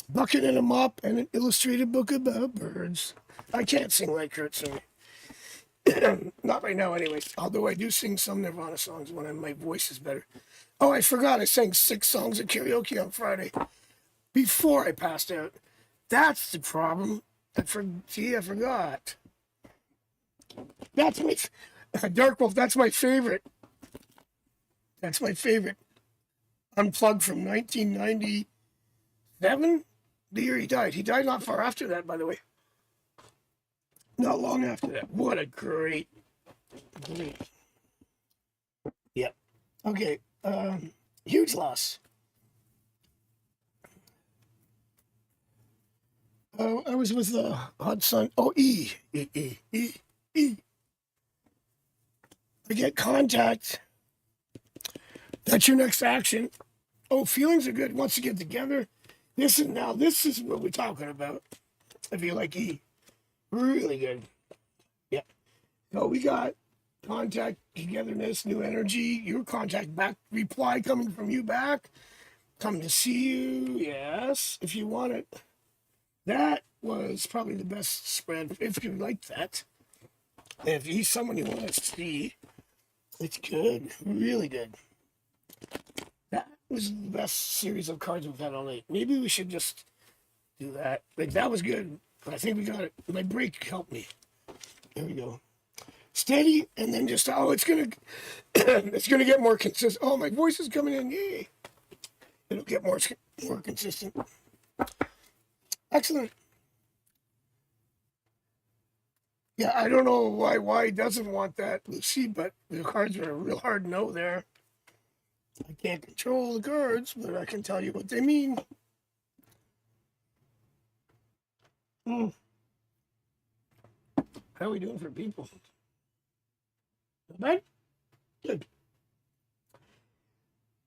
Bucket and a mop and an illustrated book about birds. I can't sing like Kurt, sorry. Not right now, anyways. Although I do sing some Nirvana songs when my voice is better. Oh, I forgot. I sang 6 songs at karaoke on Friday before I passed out. That's the problem. I forgot. That's my Dark Wolf. That's my favorite. That's my favorite. Unplugged from 1997, the year he died. He died not far after that, by the way. Not long after that. What a great. Yep. Okay. Huge loss. I was with Hot Sun. Oh, E. I get contact. That's your next action. Oh, feelings are good. Wants to get together. This is what we're talking about. I feel like E. Really good. Yeah. So we got contact, togetherness, new energy, your contact back, reply coming from you back. Come to see you. Yes, if you want it. That was probably the best spread, if you like that. If he's someone you want to see, it's good. Really good. That was the best series of cards we've had all night. Maybe we should just do that. Like, that was good. But I think we got it. My break helped me. There we go. Steady, and then just, it's gonna get more consistent. Oh, my voice is coming in. Yay. It'll get more consistent. Excellent. Yeah, I don't know why he doesn't want that, Lucy, but the cards are a real hard no there. I can't control the cards, but I can tell you what they mean. How are we doing for people? Not bad? Good.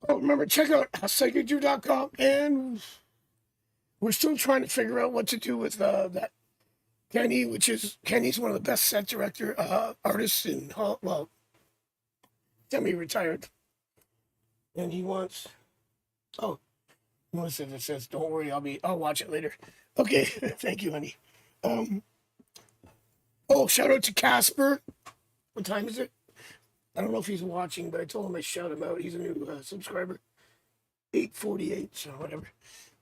Oh, remember, check out psychicjew.com, and we're still trying to figure out what to do with that Kenny, Kenny's one of the best set director artists in semi-retired. And he wants, Melissa that says, don't worry, I'll watch it later. Okay, thank you, honey. Shout out to Casper. What time is it? I don't know if he's watching, but I told him I'd shout him out. He's a new subscriber. 8:48, so whatever.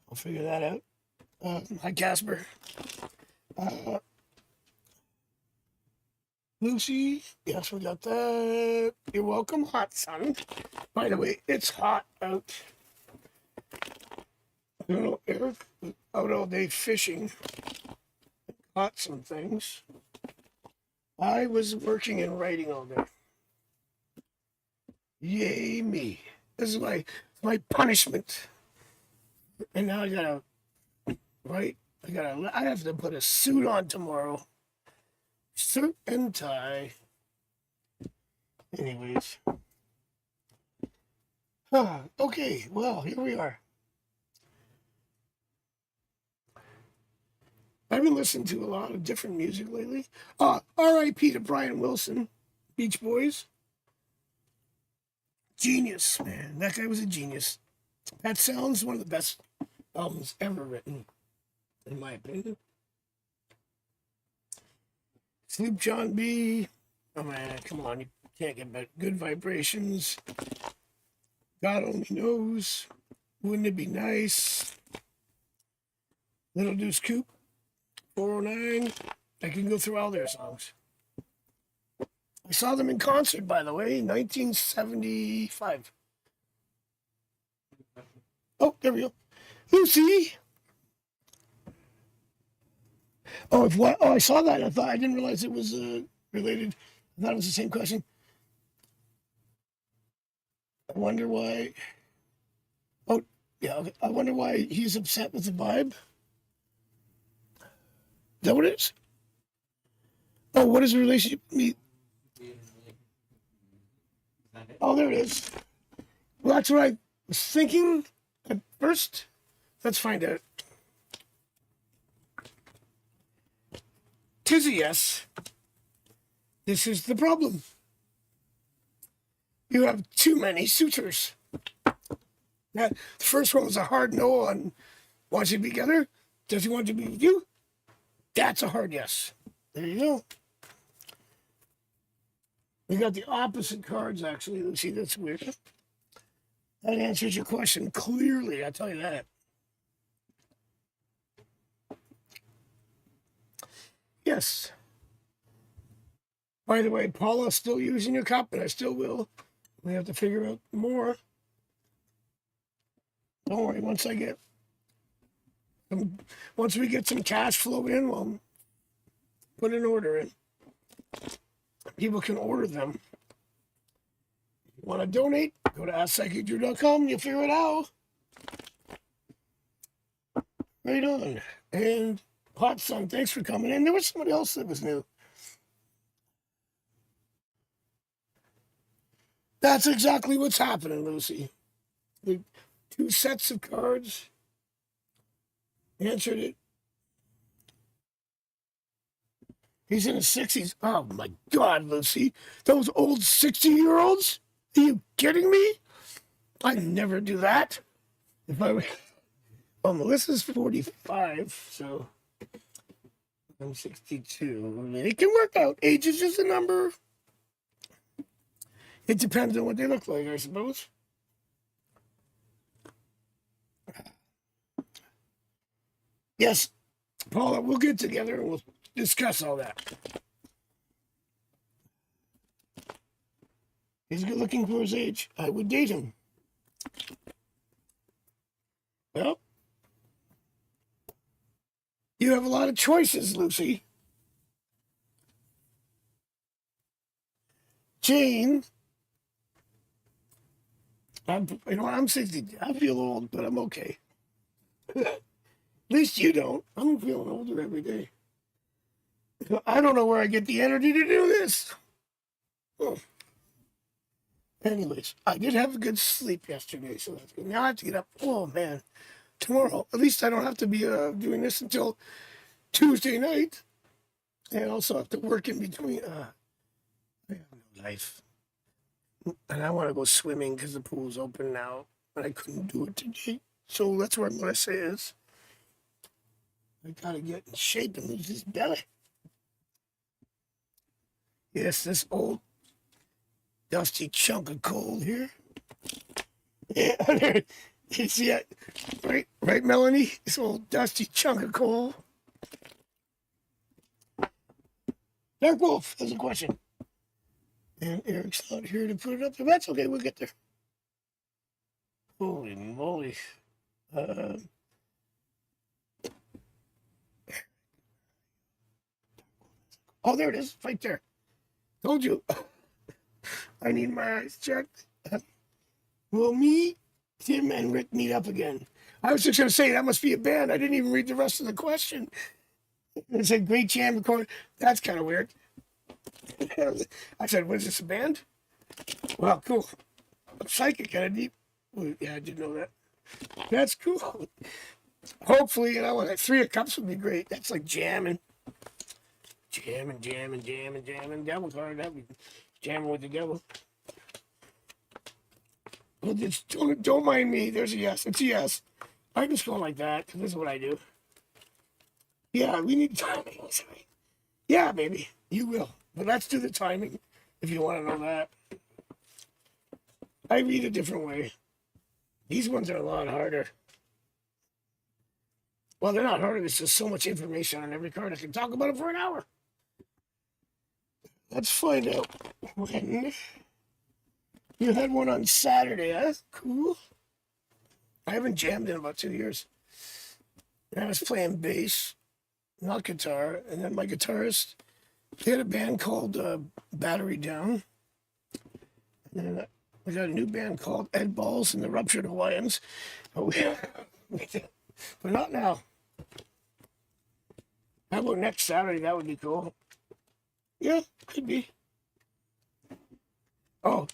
I'll figure that out. Hi, Casper. Lucy, yes, we got that. You're welcome, hot sun. By the way, it's hot out. I don't know, Eric was out all day fishing. Caught some things. I was working and writing all day. Yay me. This is my punishment. And now I gotta write. I have to put a suit on tomorrow. Suit and tie. Anyways. Okay, well, here we are. I've been listening to a lot of different music lately. R.I.P. to Brian Wilson, Beach Boys. Genius, man. That guy was a genius. That sounds one of the best albums ever written, in my opinion. Snoop John B. Oh man, come on, you can't get better. Good Vibrations. God Only Knows. Wouldn't It Be Nice? Little Deuce Coupe. 409. I can go through all their songs. I saw them in concert, by the way, 1975. Oh, there we go. Lucy. I saw that. I didn't realize it was related. I thought it was the same question. I wonder why. Oh, yeah. Okay. I wonder why he's upset with the vibe. Is that what it is? Oh, what is the relationship? Oh, there it is. Well, that's what I was thinking at first. Let's find out. Tis a yes. This is the problem. You have too many suitors. Now, the first one was a hard no on wants to be together. Does he want to be with you? That's a hard yes. There you go. We got the opposite cards, actually. Let's see, that's weird. That answers your question clearly, I'll tell you that. Yes. By the way, Paula's still using your cup, and I still will. We have to figure out more. Don't worry, once we get some cash flow in, we'll put an order in. People can order them. If you want to donate, go to AskPsychicDrew.com and you'll figure it out. Right on. And Hot Sun, thanks for coming in. There was somebody else that was new. That's exactly what's happening, Lucy. The 2 sets of cards answered it. He's in his 60s. Oh my God, Lucy. Those old 60-year-olds? Are you kidding me? I'd never do that. If I were... Well, Melissa's 45, so I'm 62. I mean, it can work out. Age is just a number. It depends on what they look like, I suppose. Yes, Paula, we'll get together and we'll discuss all that. He's good looking for his age. I would date him. Well, you have a lot of choices, Lucy. Jane, I'm 60. I feel old, but I'm okay. At least you don't. I'm feeling older every day. I don't know where I get the energy to do this. Oh. Anyways, I did have a good sleep yesterday, so that's good. Now I have to get up. Oh, man. Tomorrow. At least I don't have to be doing this until Tuesday night. And I also have to work in between. I have no life. And I want to go swimming because the pool's open now. And I couldn't do it today. So that's what I'm going to say is I got to get in shape and lose this belly. Yes, this old dusty chunk of coal here. Yeah, you see it? Right, Melanie? This old dusty chunk of coal. Dark Wolf has a question. And Eric's not here to put it up there. That's okay, we'll get there. Holy moly. Oh, there it is, right there. Told you. I need my eyes checked. Will me, Tim, and Rick meet up again? I was just going to say, that must be a band. I didn't even read the rest of the question. It said, great jam recording. That's kind of weird. I said, was this a band? Well, cool. Psychic kind of deep. Well, yeah, I didn't know that. That's cool. Hopefully, like 3 of Cups would be great. That's like jamming. Jamming. Devil card. That'd be jamming with the devil. Well, just don't mind me. There's a yes. It's a yes. I just go like that because this is what I do. Yeah, we need timing. Yeah, baby, you will. But let's do the timing if you want to know that. I read a different way. These ones are a lot harder. Well, they're not harder. There's just so much information on every card. I can talk about it for an hour. Let's find out when. You had one on Saturday, huh? Cool. I haven't jammed in about 2 years. And I was playing bass, not guitar. And then my guitarist, he had a band called Battery Down. And then we got a new band called Ed Balls and the Ruptured Hawaiians. But not now. How about next Saturday? That would be cool. Yeah, could be. Oh.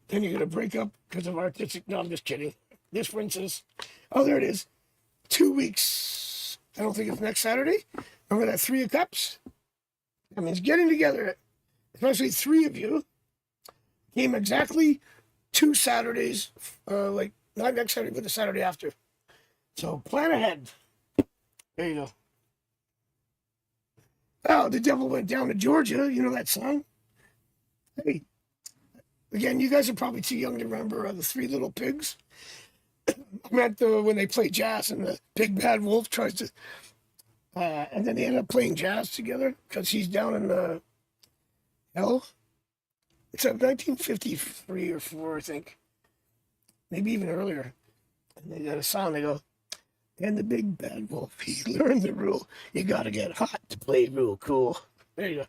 Then you're going to break up because of artistic... No, I'm just kidding. This, for instance... Oh, there it is. 2 weeks. I don't think it's next Saturday. Remember that 3 of Cups? That means getting together, especially 3 of you, Came exactly 2 Saturdays, like not next Saturday, but the Saturday after. So plan ahead. There you go. Oh, the devil went down to Georgia. You know that song? Hey, again, you guys are probably too young to remember the Three Little Pigs. I meant when they play jazz and the big bad wolf tries to, and then they end up playing jazz together because he's down in the hell. It's a 1953 or 4, I think, maybe even earlier. And they got a song. They go, and the big bad wolf, he learned the rule. You gotta get hot to play real cool. There you go.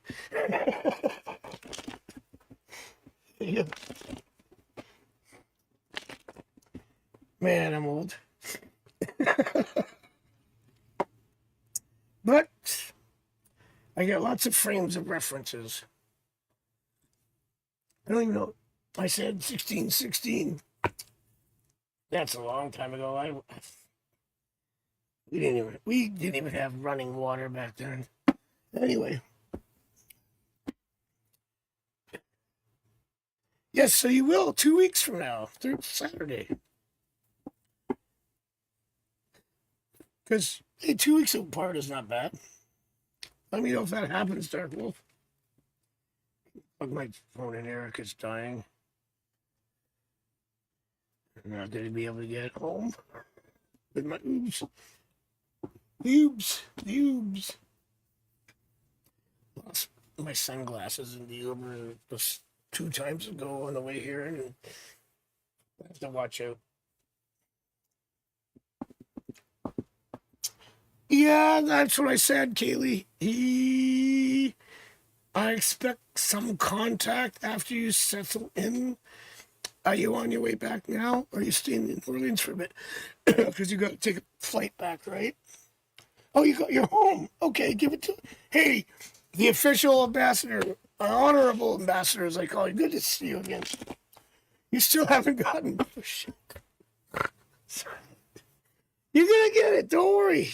There you go. Man, I'm old. But I got lots of frames of references. I don't even know. I said 1616. That's a long time ago. We didn't even have running water back then. Anyway. Yes, so you will 2 weeks from now, through Saturday. Because 2 weeks apart is not bad. Let me know if that happens, Dark Wolf. Plug my phone in. Erica's dying. I'm not going to be able to get home with my oobs. Oobs. Lost my sunglasses in the Uber just 2 times ago on the way here, and I have to watch out. Yeah, that's what I said, Kaylee. I expect some contact after you settle in. Are you on your way back now? Or are you staying in New Orleans for a bit? Because you got to take a flight back, right? Oh, you're home. Okay, give it to. Hey, the official ambassador, honorable ambassador, as I call you. Good to see you again. You still haven't gotten. Oh, shit. You're gonna get it. Don't worry.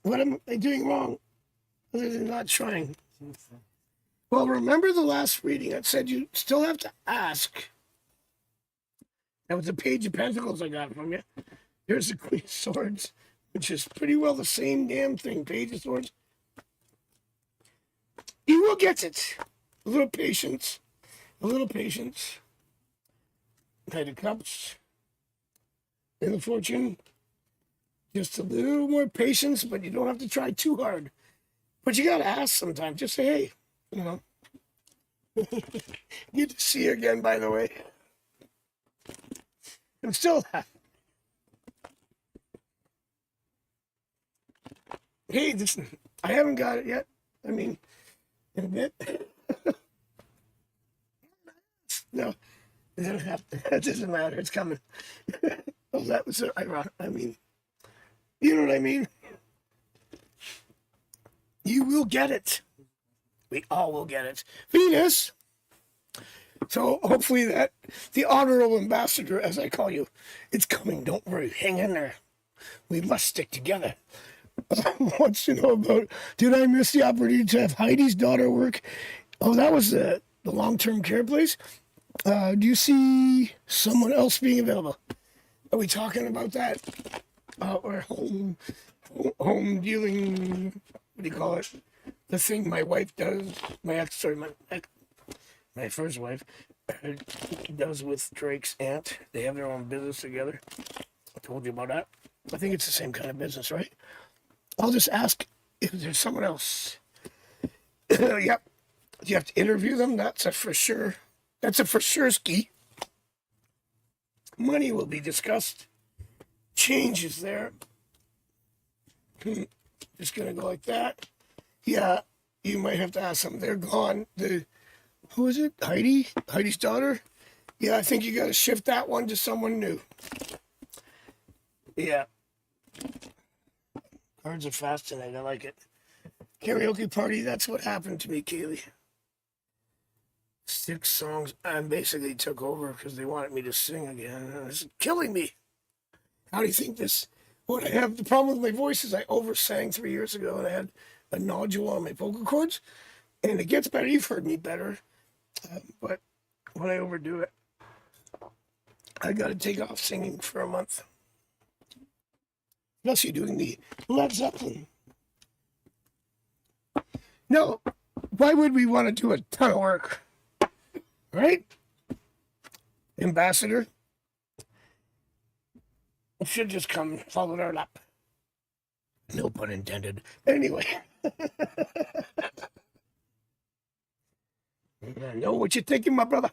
What am I doing wrong, other than not trying? Well, remember the last reading? It said you still have to ask. That was the Page of Pentacles I got from you. Here's the Queen of Swords, which is pretty well the same damn thing. Page of Swords. You will get it. A little patience. Knight of Cups. And the Fortune. Just a little more patience, but you don't have to try too hard. But you got to ask sometimes. Just say, hey, you know. Good to see you again, by the way. I'm still Hey, I haven't got it yet. I mean, in a bit. No, it doesn't have to. It doesn't matter. It's coming. Oh, that was ironic. I mean, you know what I mean? You will get it. We all will get it. Venus. So hopefully that, the honorable ambassador, as I call you, it's coming. Don't worry. Hang in there. We must stick together. Wants to know about, did I miss the opportunity to have Heidi's daughter work? Oh, that was the long-term care place. Do you see someone else being available? Are we talking about that? Or home dealing, what do you call it? The thing my wife does, my first wife does with Drake's aunt. They have their own business together. I told you about that. I think it's the same kind of business, right? I'll just ask if there's someone else. Yep. You have to interview them. That's a for sure. That's a for sure ski. Money will be discussed. Change is there. Just gonna go like that. Yeah, you might have to ask them. They're gone. Who is it? Heidi? Heidi's daughter? Yeah, I think you gotta shift that one to someone new. Yeah. Cards are fast tonight. I like it. Karaoke party, that's what happened to me, Kaylee. 6 songs. I basically took over because they wanted me to sing again. It's killing me. How do you think this? What I have, the problem with my voice is I oversang 3 years ago and I had a nodule on my vocal cords. And it gets better. You've heard me better. But when I overdo it, I got to take off singing for a month. Unless you're doing the Led Zeppelin. No, why would we want to do a ton of work? Right? Ambassador? It should just come fall in our lap. No pun intended. Anyway. I know what you're thinking, my brother.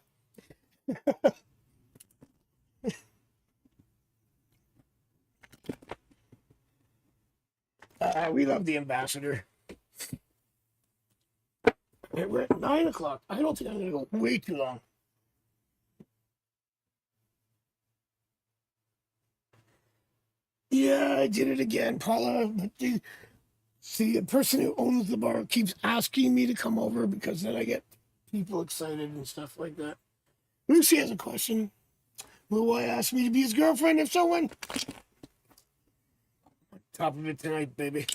We love the ambassador. We're at 9 o'clock. I don't think I'm going to go way too long. Yeah, I did it again, Paula. But the person who owns the bar keeps asking me to come over because then I get people excited and stuff like that. Lucy has a question. Will Y ask me to be his girlfriend? If so, when? Top of it tonight, baby.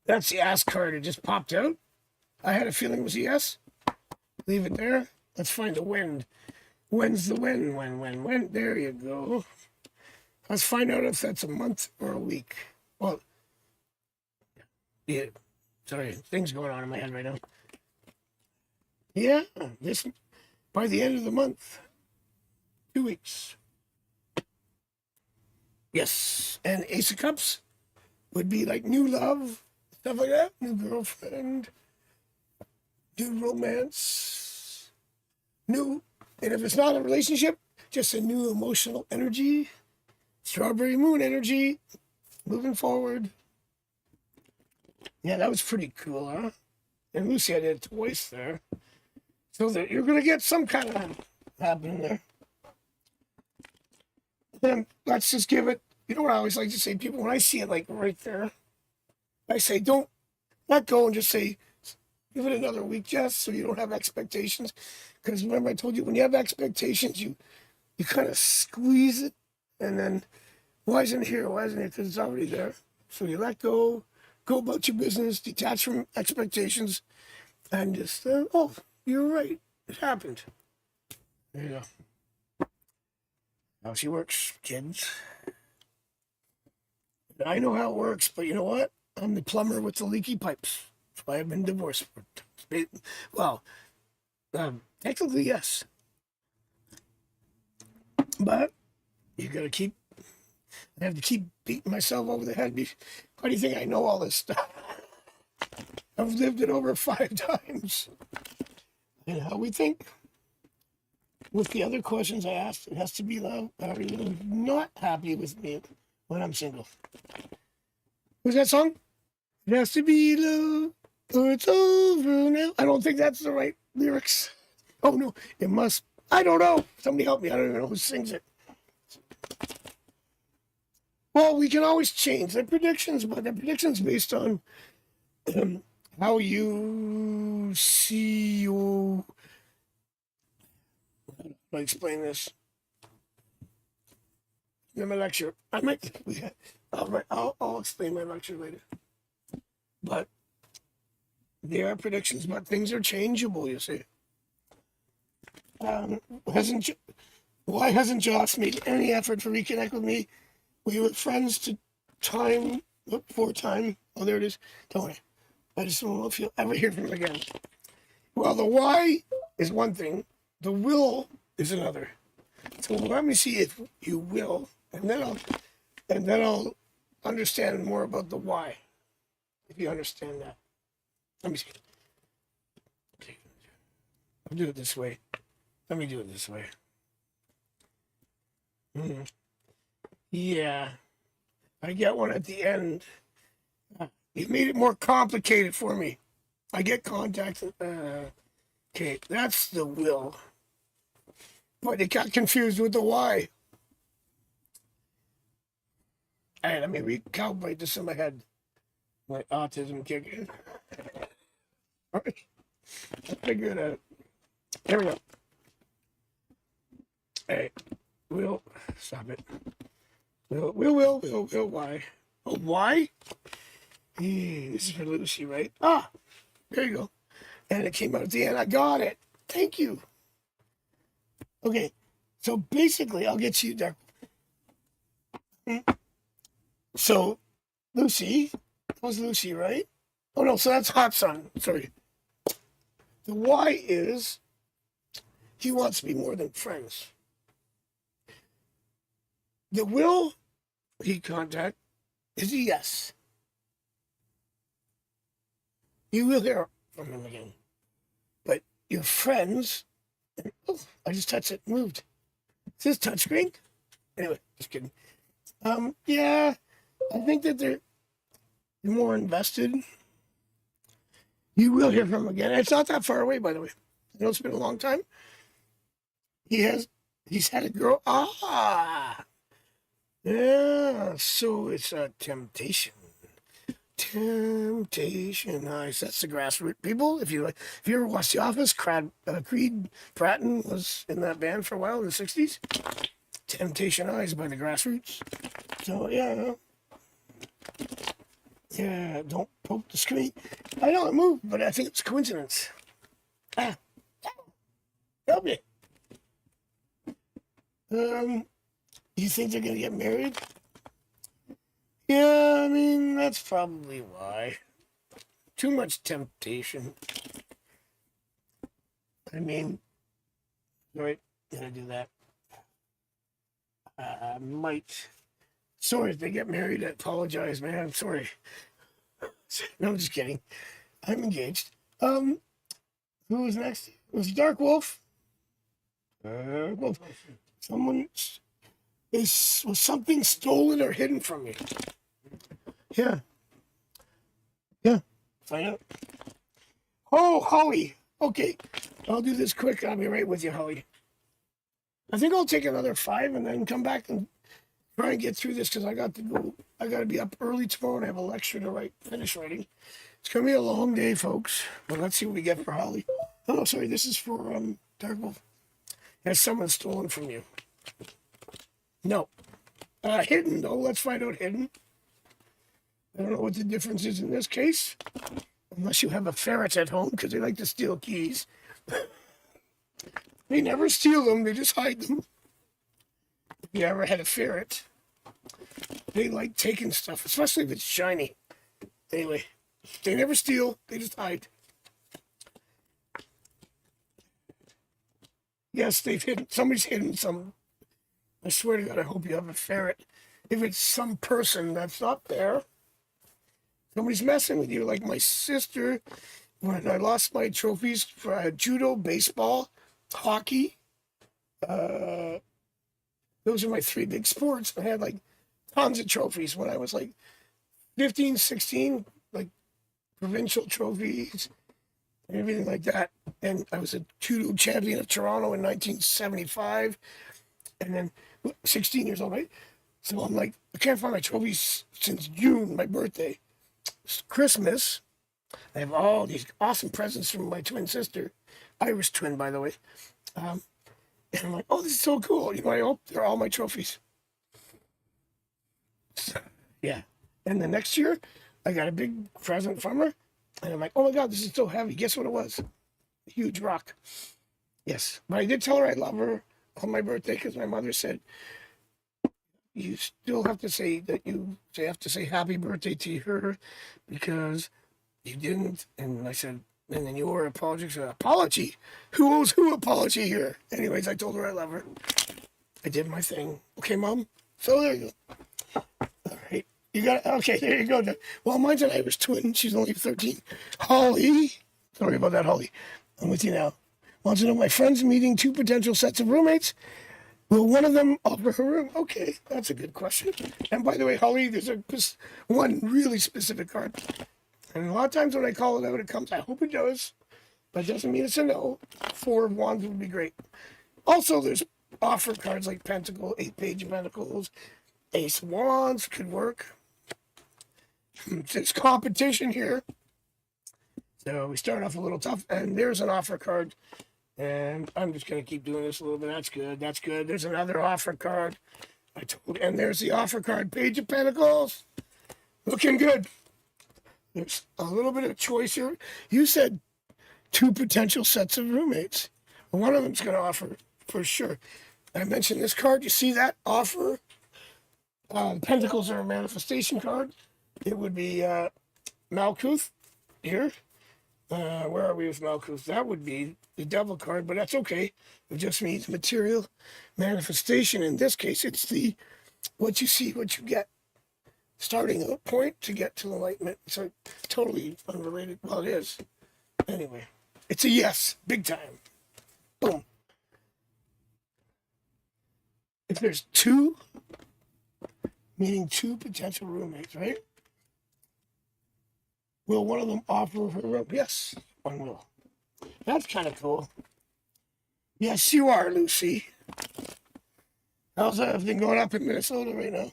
That's the ask card. It just popped out. I had a feeling it was a yes. Leave it there. Let's find the when. When's the when? When? There you go. Let's find out if that's a month or a week. Well, yeah. Sorry, things going on in my head right now. Yeah, this by the end of the month. 2 weeks. Yes. And Ace of Cups would be like new love, stuff like that. New girlfriend, new romance, new. And if it's not a relationship, just a new emotional energy, strawberry moon energy, moving forward. Yeah, that was pretty cool, huh? And Lucy, I did it twice there. So that you're going to get some kind of happening there. Then let's just give it, you know what I always like to say, people, when I see it like right there, I say, don't let go and just say, give it another week, Jess, so you don't have expectations. Because remember I told you, when you have expectations, you kind of squeeze it, and then, why isn't it here? Why isn't it? Because it's already there. So you let go, go about your business, detach from expectations, and just, oh, you're right. It happened. There you go. How she works, kids. I know how it works, but you know what? I'm the plumber with the leaky pipes. That's why I've been divorced. Well, technically, yes. But you gotta keep, I have to keep beating myself over the head. Why do you think I know all this stuff? I've lived it over 5 times. And how we think. With the other questions I asked, it has to be love. Are you not happy with me when I'm single? Who's that song? It has to be love, or it's over now. I don't think that's the right lyrics. Oh no, it must. I don't know. Somebody help me. I don't even know who sings it. Well, we can always change the predictions, but the predictions based on how you see your. I'll explain this in my lecture. I might. I'll explain my lecture later. But there are predictions, but things are changeable. You see. Why hasn't Joss made any effort to reconnect with me? We were friends to time before time. Oh, there it is. Don't worry. I just don't know if you'll ever hear from him again. Well, the why is one thing. The will is another. So let me see if you will, and then I'll understand more about the why. If you understand that. Let me see. Okay. I'll do it this way. Let me do it this way. Yeah. I get one at the end. You made it more complicated for me. I get contacted. Okay, that's the will. But it got confused with the why. All right, let me recalibrate this in my head. My autism kick in. All right. I'll figure it out. There we go. All right. Will, stop it. Will, why? Oh, why? This is for Lucy, right? Ah, there you go. And it came out at the end. I got it. Thank you. Okay, so basically, I'll get you there. So, Lucy, that was Lucy, right? Oh no, so that's Hot Sun. Sorry. The why is he wants to be more than friends. The will he contact is a yes. You will hear from him again. But your friends, oh, I just touched it, moved. Is this touchscreen? Anyway, just kidding. Yeah, I think that they're more invested. You will hear from him again. It's not that far away, by the way. I know it's been a long time. He's had a girl. Ah, yeah. So it's a temptation. Temptation. Nice. That's the grassroots people. If you ever watched The Office, Creed Bratton was in that band for a while in the '60s. Temptation Eyes by the Grassroots. So yeah. Yeah, don't poke the screen. I know it moved, but I think it's coincidence. Ah, help me. You think they're gonna get married? Yeah, I mean that's probably why. Too much temptation. I mean, right? Gonna do that. Might. Sorry if they get married. I apologize, man. I'm sorry. No, I'm just kidding. I'm engaged. Who was next? It was Dark Wolf. Wolf. Was something stolen or hidden from you? Yeah. Yeah. Find out. Oh, Holly. Okay. I'll do this quick. I'll be right with you, Holly. I think I'll take another 5 and then come back and try and get through this because I got to be up early tomorrow and I have a lecture to finish writing. It's going to be a long day, folks. But let's see what we get for Holly. Oh, sorry. This is for Dark Wolf. Has someone stolen from you? No. Hidden, though. Let's find out hidden. I don't know what the difference is in this case. Unless you have a ferret at home, because they like to steal keys. They never steal them. They just hide them. If you ever had a ferret, they like taking stuff, especially if it's shiny. Anyway, they never steal. They just hide. Yes, they've hidden. Somebody's hidden some. I swear to God, I hope you have a ferret. If it's some person that's not there, somebody's messing with you. Like my sister, when I lost my trophies for judo, baseball, hockey. Those are my 3 big sports. I had tons of trophies when I was 15, 16, provincial trophies and everything like that. And I was a judo champion of Toronto in 1975. And then 16 years old, right? So I'm I can't find my trophies since June, my birthday. It's Christmas. I have all these awesome presents from my twin sister, Irish twin, by the way. And I'm like, oh, this is so cool. I hope they're all my trophies. So, yeah. And the next year, I got a big present from her. And I'm like, oh my God, this is so heavy. Guess what it was? A huge rock. Yes. But I did tell her I love her on my birthday because my mother said, you still have to say happy birthday to her because you didn't. And I said, and then your apology. She said, apology? Who owes who apology here? Anyways, I told her I love her. I did my thing. Okay, Mom? So there you go. All right. You got it? Okay, there you go. Well, mine's an Irish twin. She's only 13. Holly. Sorry about that, Holly. I'm with you now. Wants to know my friend's meeting 2 potential sets of roommates. Will one of them offer her room? Okay, that's a good question. And by the way, Holly, there's one really specific card. And a lot of times when I call it out, it comes, I hope it does. But it doesn't mean it's a no. 4 of Wands would be great. Also, there's offer cards like Pentacle, 8-page of Pentacles, Ace of Wands could work. There's competition here. So we start off a little tough. And there's an offer card. And I'm just going to keep doing this a little bit. That's good. That's good. There's another offer card. And there's the offer card, Page of Pentacles. Looking good. There's a little bit of choice here. You said 2 potential sets of roommates. One of them's going to offer for sure. I mentioned this card. You see that offer? Pentacles are a manifestation card. It would be Malkuth here. Where are we with Malkuth? That would be the Devil card, but that's okay. It just means material manifestation. In this case, it's the what you see, what you get. Starting a point to get to enlightenment. So totally unrelated. Well, it is. Anyway, it's a yes, big time. Boom. If there's 2, meaning 2 potential roommates, right? Will one of them offer her room? Yes, one will. That's kind of cool. Yes, you are, Lucy. How's everything going up in Minnesota right now?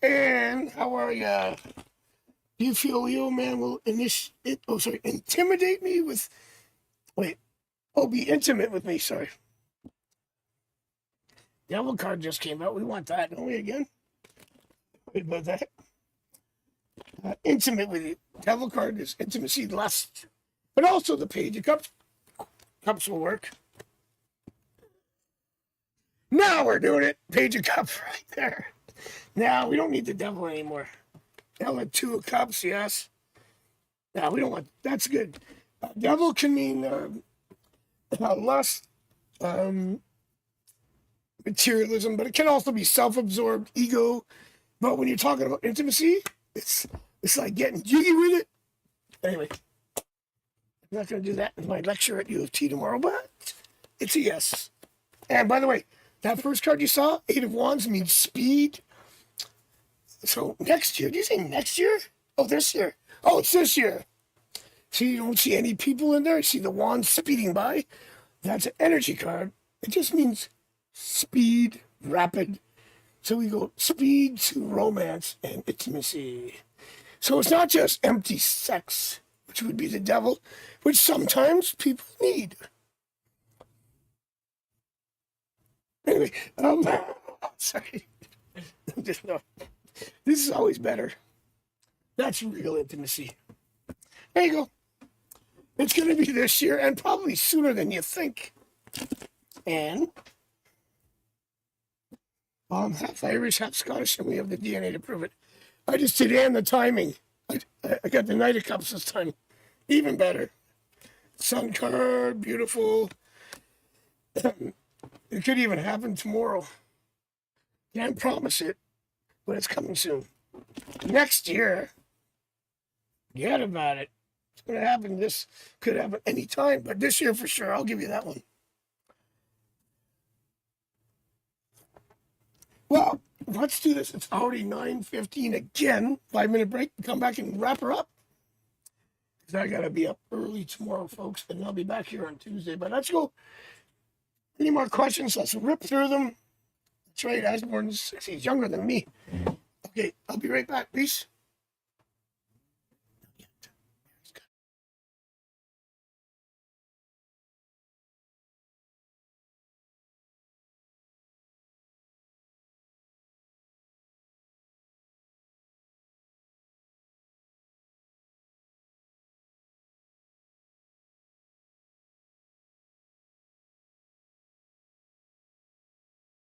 And how are ya? Do you feel Leo man will intimidate me with? Be intimate with me. Sorry. Devil card just came out. We want that, don't we? Again. Wait about that. Intimate with you. Devil card is intimacy, lust, but also the Page of Cups. Cups will work. Now we're doing it. Page of Cups right there. Now we don't need the Devil anymore. Now the 2 of Cups, yes. Now we don't want. That's good. Devil can mean lust, materialism, but it can also be self-absorbed ego. But when you're talking about intimacy, it's like getting jiggy with it. Anyway, I'm not going to do that in my lecture at U of T tomorrow, but it's a yes. And by the way, that first card you saw, 8 of Wands, means speed. So next year, did you say next year? Oh, this year. Oh, it's this year. See, you don't see any people in there. You see the Wands speeding by. That's an energy card. It just means speed, rapid. So we go speed to romance and intimacy. So it's not just empty sex, which would be the Devil, which sometimes people need. Anyway, sorry. Just no. This is always better. That's real intimacy. There you go. It's going to be this year and probably sooner than you think. And half Irish, half Scottish, and we have the DNA to prove it. I just did and the timing. I got the Knight of Cups this time. Even better. Sun card, beautiful. It could even happen tomorrow. Can't promise it, but it's coming soon. Next year, forget about it. It's going to happen. This could happen any time, but this year for sure, I'll give you that one. Well, let's do this. It's already 9:15 again. 5-minute break. Come back and wrap her up. Because I got to be up early tomorrow, folks, and I'll be back here on Tuesday. But let's go. Any more questions? Let's rip through them. That's right. Asborn is 6. He's younger than me. Okay, I'll be right back. Peace.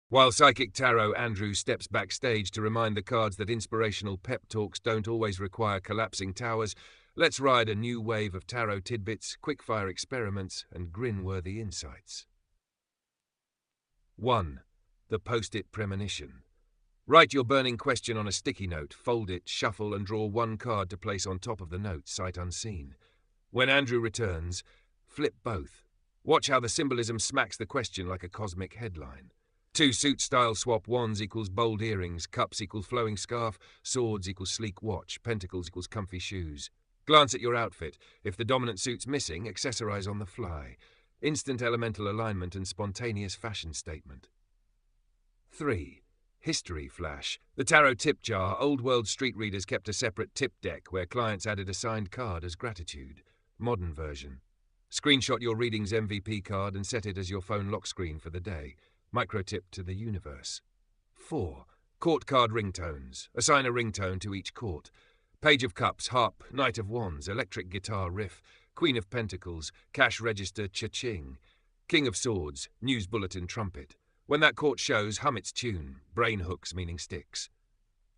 While Psychic Tarot Andrew steps backstage to remind the cards that inspirational pep talks don't always require collapsing towers, let's ride a new wave of tarot tidbits, quickfire experiments, and grin-worthy insights. 1. The Post-it Premonition. Write your burning question on a sticky note, fold it, shuffle, and draw one card to place on top of the note, sight unseen. When Andrew returns, flip both. Watch how the symbolism smacks the question like a cosmic headline. 2 suit-style swap. Wands equals bold earrings, cups equals flowing scarf, swords equals sleek watch, pentacles equals comfy shoes. Glance at your outfit. If the dominant suit's missing, accessorize on the fly. Instant elemental alignment and spontaneous fashion statement. 3. History Flash. The Tarot Tip Jar. Old world street readers kept a separate tip deck where clients added a signed card as gratitude. Modern version. Screenshot your reading's MVP card and set it as your phone lock screen for the day. Micro tip to the universe. 4. Court card ringtones. Assign a ringtone to each court. Page of Cups, harp, Knight of Wands, electric guitar riff, Queen of Pentacles, cash register cha-ching, King of Swords, news bulletin trumpet. When that court shows, hum its tune, brain hooks meaning sticks.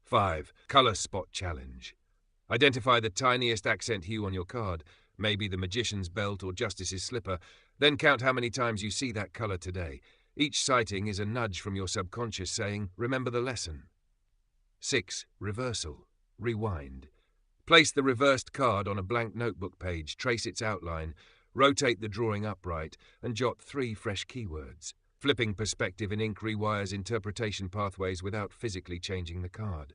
5. Colour spot challenge. Identify the tiniest accent hue on your card, maybe the magician's belt or justice's slipper, then count how many times you see that colour today. Each sighting is a nudge from your subconscious saying, remember the lesson. 6. Reversal. Rewind. Place the reversed card on a blank notebook page, trace its outline, rotate the drawing upright, and jot 3 fresh keywords. Flipping perspective in ink rewires interpretation pathways without physically changing the card.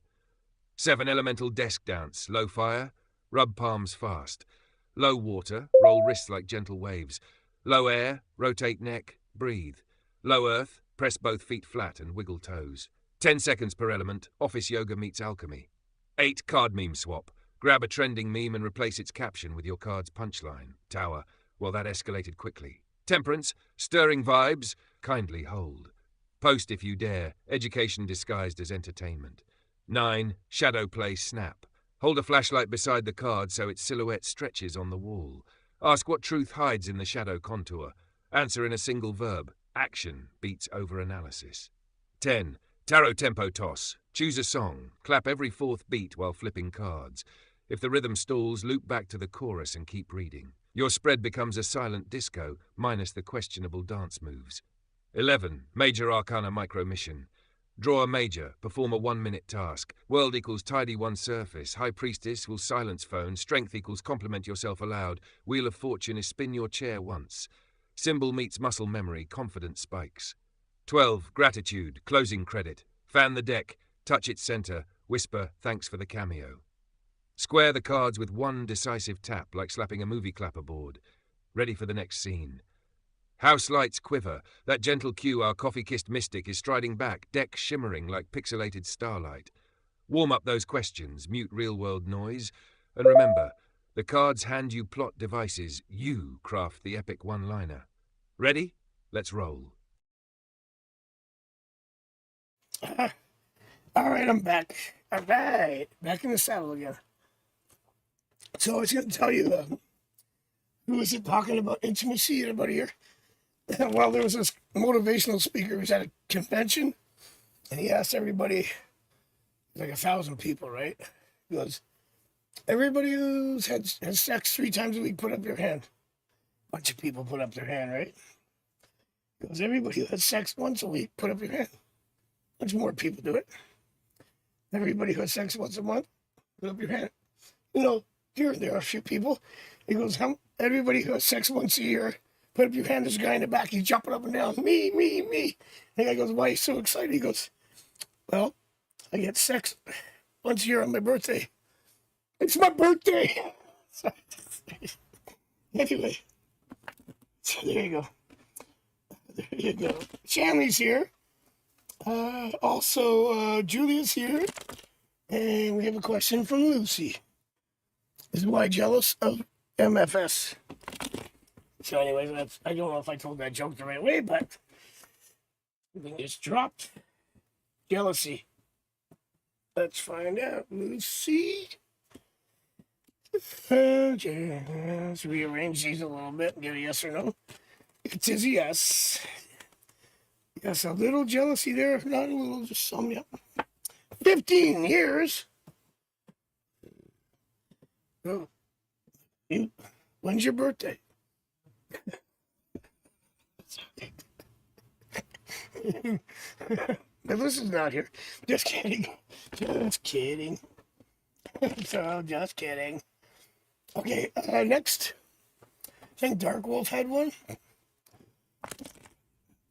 7. Elemental desk dance. Low fire, rub palms fast. Low water, roll wrists like gentle waves. Low air, rotate neck, breathe. Low earth, press both feet flat and wiggle toes. 10 seconds per element, office yoga meets alchemy. 8. Card meme swap. Grab a trending meme and replace its caption with your card's punchline. Tower. Well, that escalated quickly. Temperance. Stirring vibes. Kindly hold. Post if you dare. Education disguised as entertainment. 9. Shadow play snap. Hold a flashlight beside the card so its silhouette stretches on the wall. Ask what truth hides in the shadow contour. Answer in a single verb. Action beats over analysis. 10. Tarot tempo toss. Choose a song. Clap every 4th beat while flipping cards. If the rhythm stalls, loop back to the chorus and keep reading. Your spread becomes a silent disco, minus the questionable dance moves. 11. Major Arcana Micro Mission. Draw a major, perform a 1-minute task. World equals tidy one surface. High Priestess will silence phone. Strength equals compliment yourself aloud. Wheel of Fortune is spin your chair once. Symbol meets muscle memory. Confidence spikes. 12. Gratitude. Closing credit. Fan the deck. Touch its center. Whisper, thanks for the cameo. Square the cards with one decisive tap, like slapping a movie clapperboard. Ready for the next scene. House lights quiver. That gentle cue our coffee-kissed mystic is striding back, deck shimmering like pixelated starlight. Warm up those questions, mute real-world noise, and remember, the cards hand you plot devices, you craft the epic one-liner. Ready? Let's roll. All right, I'm back. All right, back in the saddle again. So I was going to tell you, who was it talking about intimacy in about a year? Well, there was this motivational speaker who was at a convention, and he asked everybody, like 1,000 people, right? He goes, everybody who's has sex 3 times a week, put up your hand. A bunch of people put up their hand, right? He goes, everybody who has sex once a week, put up your hand. Much more people do it. Everybody who has sex once a month, put up your hand. You know, here there are a few people. He goes, everybody who has sex once a year, put up your hand. There's a guy in the back. He's jumping up and down. Me, me, me. The guy goes, why are you so excited? He goes, well, I get sex once a year on my birthday. It's my birthday. Anyway, so there you go. There you go. Shanley's here. Also, Julia's here. And we have a question from Lucy. Is why jealous of MFS? So anyways, I don't know if I told that joke the right way, but something just dropped. Jealousy. Let's find out. Lucy. Let's rearrange these a little bit and get a yes or no. It is a yes. Yes, a little jealousy there. Not a little, just some, yeah. 15 years. Oh. When's your birthday? Melissa's not here. Just kidding. Just kidding. So, just kidding. Okay, next. I think Dark Wolf had one.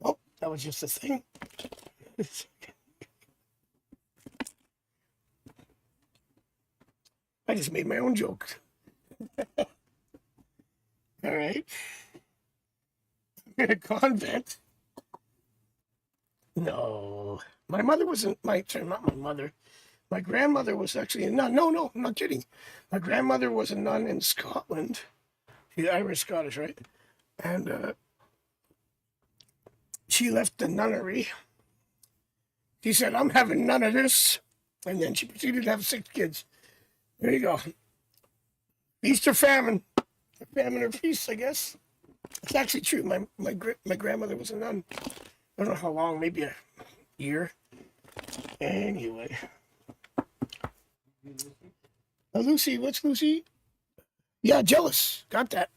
Oh, that was just a thing. I just made my own joke. All right. In a convent. No. My mother wasn't not my mother. My grandmother was actually a nun. No, I'm not kidding. My grandmother was a nun in Scotland. She's Irish Scottish, right? And she left the nunnery She said, I'm having none of this. And then she proceeded to have 6 kids. There you go. Feast or famine. Famine or feast, I guess. It's actually true. My grandmother was a nun. I don't know how long, maybe a year. Anyway. Lucy, what's Lucy? Yeah, jealous. Got that.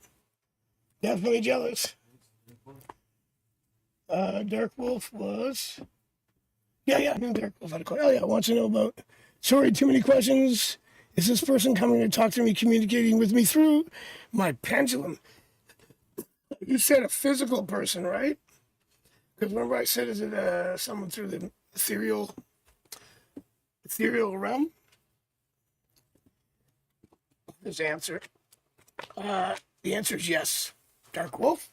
Definitely jealous. Dark Wolf was... Yeah, I knew Dark Wolf had a question. Oh, yeah, wants to know about... Sorry, too many questions. Is this person coming to talk to me, communicating with me through my pendulum? You said a physical person, right? Because remember I said, is it someone through the ethereal realm? His answer. The answer is yes. Dark Wolf.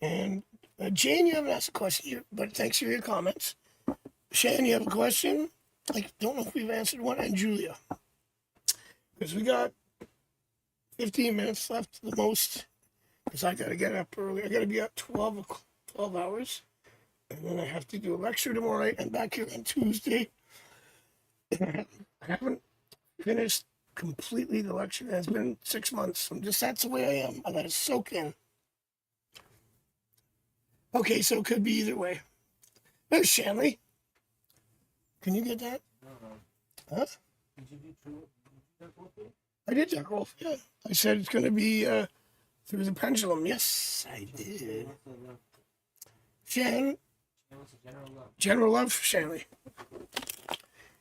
And Jane, you haven't asked a question here, but thanks for your comments. Shan, you have a question? I don't know if we've answered one. And Julia. Because we got 15 minutes left, the most. Because I got to get up early. I got to be up 12 hours. And then I have to do a lecture tomorrow night and back here on Tuesday. I haven't finished completely the lecture. It's been 6 months. That's the way I am. I got to soak in. Okay, so it could be either way. There's Shanley. Can you get that? Huh? I did Dark Wolf, yeah. I said it's going to be through the pendulum. Yes, I did. Shan. General love for Shanley.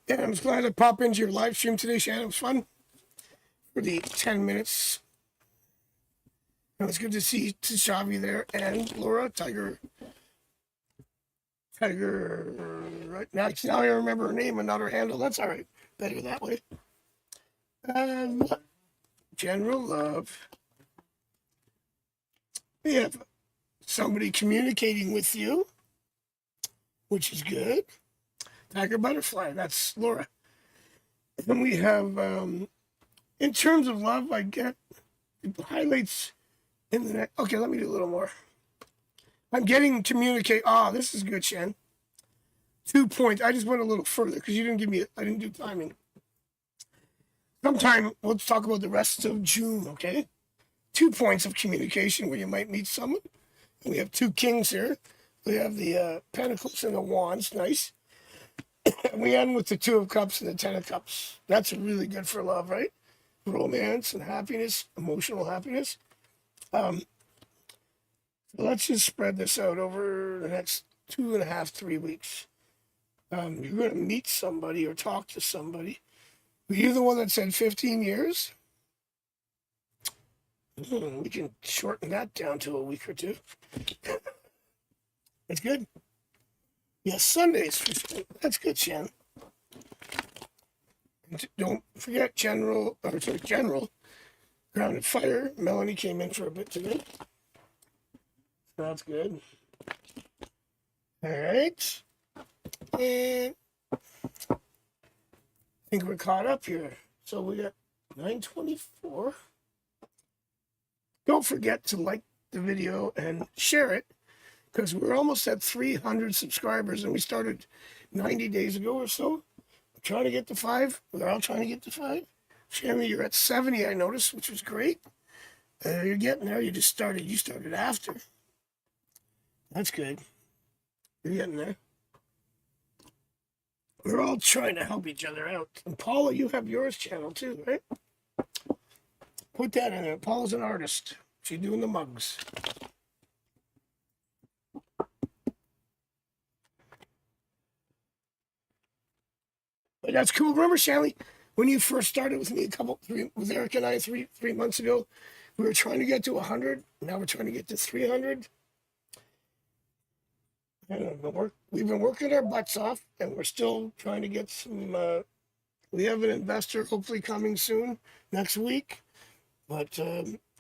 Yeah, I'm just glad to pop into your live stream today, Shan. It was fun for the 10 minutes. It was good to see Tishavi there and Laura, Tiger, right now I remember her name and not her handle. That's all right. Better that way. General love. We have somebody communicating with you, which is good. Tiger Butterfly, that's Laura. And we have, in terms of love, I get highlights in the next. Okay, let me do a little more. I'm getting communicate. This is good, Shan. 2 points. I just went a little further because you didn't give me. I didn't do timing. Sometime we'll talk about the rest of June. Okay, 2 points of communication where you might meet someone. And we have 2 kings here. We have the pentacles and the wands. Nice. And we end with the 2 of cups and the 10 of cups. That's really good for love, right? Romance and happiness, emotional happiness. Let's just spread this out over the next 2.5, 3 weeks. You're going to meet somebody or talk to somebody. Were you the one that said 15 years? We can shorten that down to a week or 2. That's good. Yes, Sundays. That's good, Shan. Don't forget General, Grounded Fire. Melanie came in for a bit today. That's good. All right. And I think we're caught up here. So we got 9:24. Don't forget to like the video and share it because we're almost at 300 subscribers and we started 90 days ago or so. We're trying to get to 5. We're all trying to get to 5. Shammy, you're at 70, I noticed, which was great. You're getting there. You started after. That's good. You're getting there. We're all trying to help each other out. And Paula, you have yours channel too, right? Put that in there. Paula's an artist. She's doing the mugs. But that's cool. Remember, Shanley, when you first started with me with Eric and I three months ago, we were trying to get to 100. Now we're trying to get to 300. We've been working our butts off, and we're still trying to get some. We have an investor hopefully coming soon, next week. But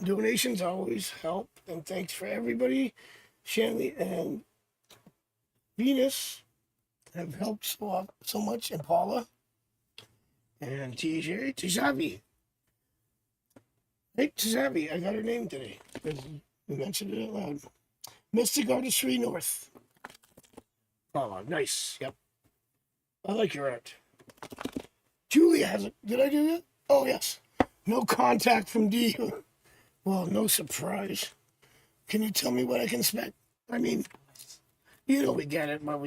donations always help, and thanks for everybody. Shanley and Venus have helped so much, and Paula and Tijavi. Hey, Tijavi, I got her name today because we mentioned it out loud. Mystic Artistry North. Oh, nice. Yep. I like your art. Julia has it. Did I do that? Oh, yes. No contact from D. Well, no surprise. Can you tell me what I can expect? I mean, you know we get it, but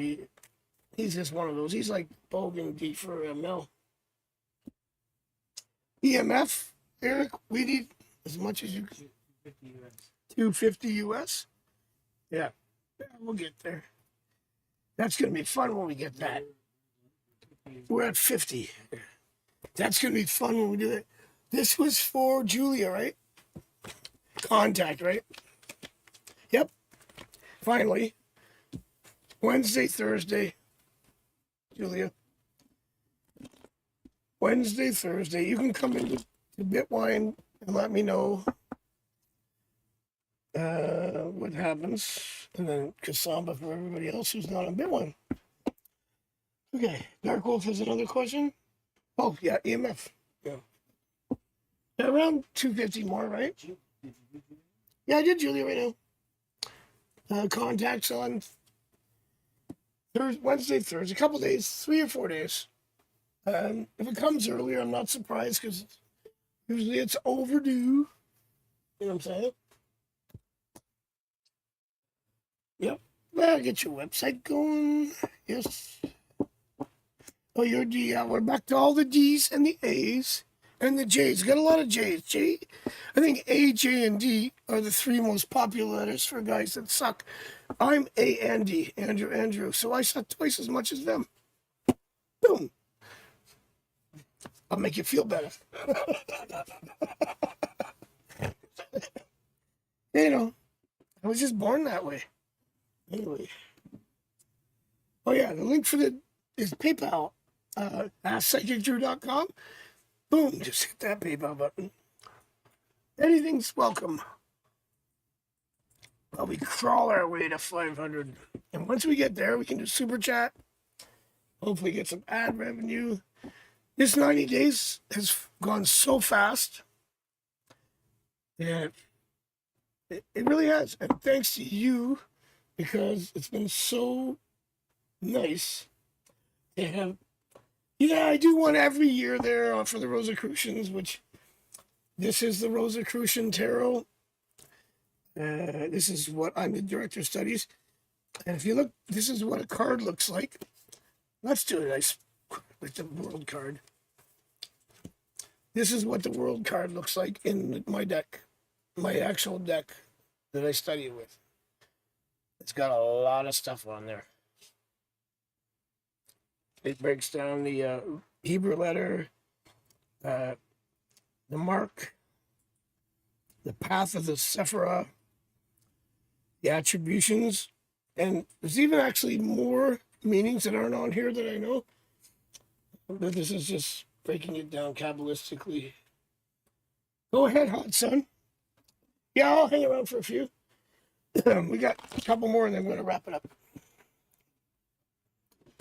he's just one of those. He's like Bogan D for ML. EMF, Eric, we need as much as you can. 250 US? Yeah, we'll get there. That's going to be fun when we get that. We're at 50. That's going to be fun when we do it. This was for Julia, right? Contact, right? Yep. Finally. Wednesday, Thursday. Julia. Wednesday, Thursday. You can come into Bitwine and let me know what happens. And then Kasamba for everybody else who's not on Bitwine. Okay. Dark Wolf has another question. Oh, yeah, EMF. Yeah. Around 250 more, right? Yeah, I did Julia right now. Contacts on Wednesday, Thursday, a couple days, 3 or 4 days. If it comes earlier, I'm not surprised because usually it's overdue. You know what I'm saying? Yep. Well, get your website going. Yes. Oh, you're D. We're back to all the D's and the A's and the J's. Got a lot of J's. J. I think A, J, and D are the 3 most popular letters for guys that suck. I'm A and D, Andrew. So I suck twice as much as them. Boom. I'll make you feel better. You know, I was just born that way. Anyway. Oh yeah, the link for is PayPal. AskPsychicDrew.com. Boom, just hit that PayPal button. Anything's welcome. Well, we crawl our way to 500. And once we get there, we can do super chat. Hopefully get some ad revenue. This 90 days has gone so fast. Yeah, it really has. And thanks to you, because it's been so nice to have. Yeah, I do one every year there for the Rosicrucians, which this is the Rosicrucian Tarot. This is what I'm the director of studies. And if you look, this is what a card looks like. Let's do it nice with the world card. This is what the world card looks like in my deck, my actual deck that I study with. It's got a lot of stuff on there. It breaks down the Hebrew letter, the mark, the path of the Sephirah, the attributions, and there's even actually more meanings that aren't on here that I know. But this is just breaking it down Kabbalistically. Go ahead, hot son. Yeah, I'll hang around for a few. We got a couple more and then we're going to wrap it up.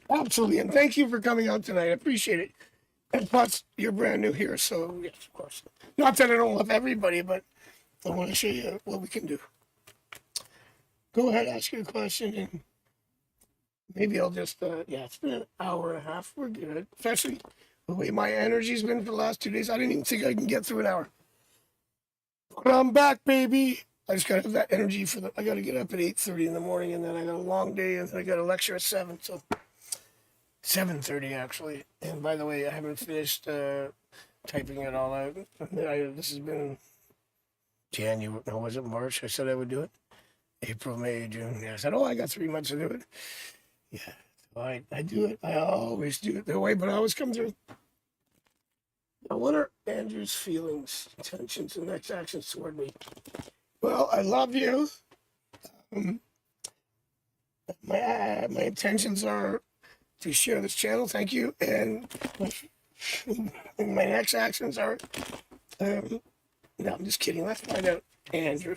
Absolutely, and thank you for coming out tonight. I appreciate it. And plus, you're brand new here, so yes, of course. Not that I don't love everybody, but I want to show you what we can do. Go ahead, ask your question, and maybe I'll just, yeah, it's been an hour and a half. We're good. Especially the way my energy's been for the last 2 days. I didn't even think I can get through an hour. But I'm back, baby. I just got to have that energy for I got to get up at 8:30 in the morning, and then I got a long day, and then I got a lecture at 7, so 7:30 actually. And by the way, I haven't finished typing it all out. This has been January, no, was it March? I said I would do it. April, May, June. Yeah, I said, I got 3 months to do it. Yeah, so I do it. I always do it that way, but I always come through. Now, what are Andrew's feelings, intentions, and next actions toward me? Well, I love you. My intentions are to share this channel. Thank you. And my next actions are, no, I'm just kidding. Let's find out, Andrew.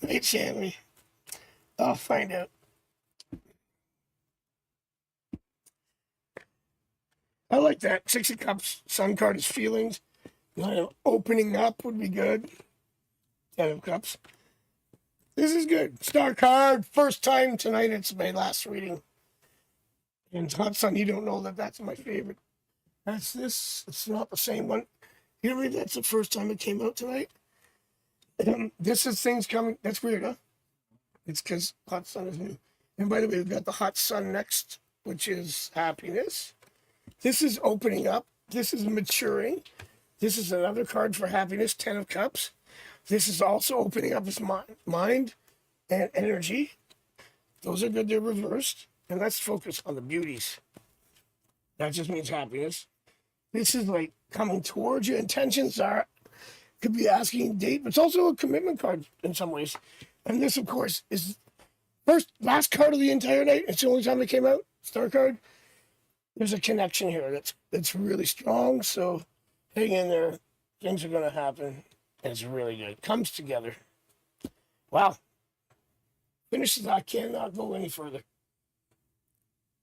Right, Shanley. I'll find out. I like that. 6 of Cups, Sun card is feelings. 9 of opening up would be good. 10 of Cups. This is good. Star card. First time tonight. It's my last reading. And Hot Sun, you don't know that that's my favorite. That's this. It's not the same one. You read that's the first time it came out tonight. This is things coming. That's weird, huh? It's because Hot Sun is new. And by the way, we've got the Hot Sun next, which is happiness. This is opening up. This is maturing. This is another card for happiness, 10 of Cups. This is also opening up his mind and energy. Those are good. They're reversed. And let's focus on the beauties. That just means happiness. This is like coming towards you. Intentions are, could be asking a date, but it's also a commitment card in some ways. And this, of course, is last card of the entire night. It's the only time it came out. Star card. There's a connection here that's really strong. So hang in there. Things are going to happen. And it's really good. Comes together. Wow. Finishes. I cannot go any further.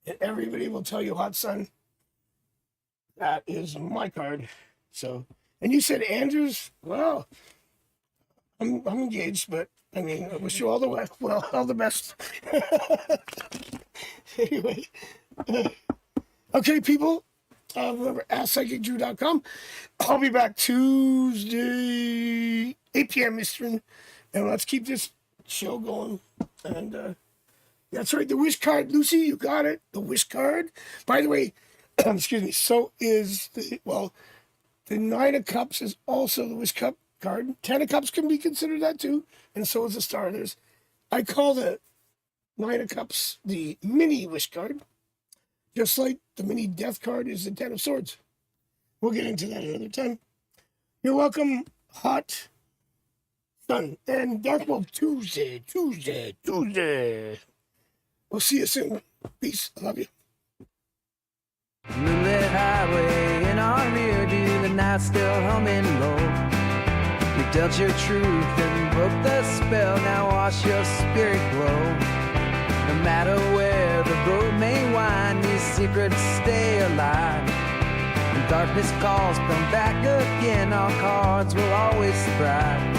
And everybody will tell you, Hot Sun, that is my card. So, and you said Andrews. Well, I'm engaged, but I mean, I wish you all the best. Anyway, okay, people. Remember, AskPsychicDrew.com. I'll be back Tuesday, 8 p.m. Eastern, and let's keep this show going. And that's right, the wish card, Lucy, you got it. The wish card. By the way, excuse me. So is the Nine of Cups is also the wish cup card. 10 of Cups can be considered that too, and so is the Star. I call the Nine of Cups the mini wish card. Just like the mini death card is the 10 of Swords. We'll get into that another time. You're welcome, Hot Sun. And Dark Wolf Tuesday. We'll see you soon. Peace. I love you. Moonlit highway in our rear view, the night still humming low. You dealt your truth and broke the spell, now watch your spirit glow. No matter where the road may wind, these secrets stay alive. When darkness calls, come back again, our cards will always thrive.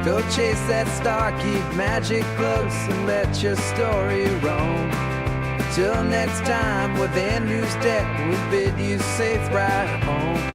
Go chase that star, keep magic close, and let your story roam. Till next time with Andrew's deck, we bid you safe ride home.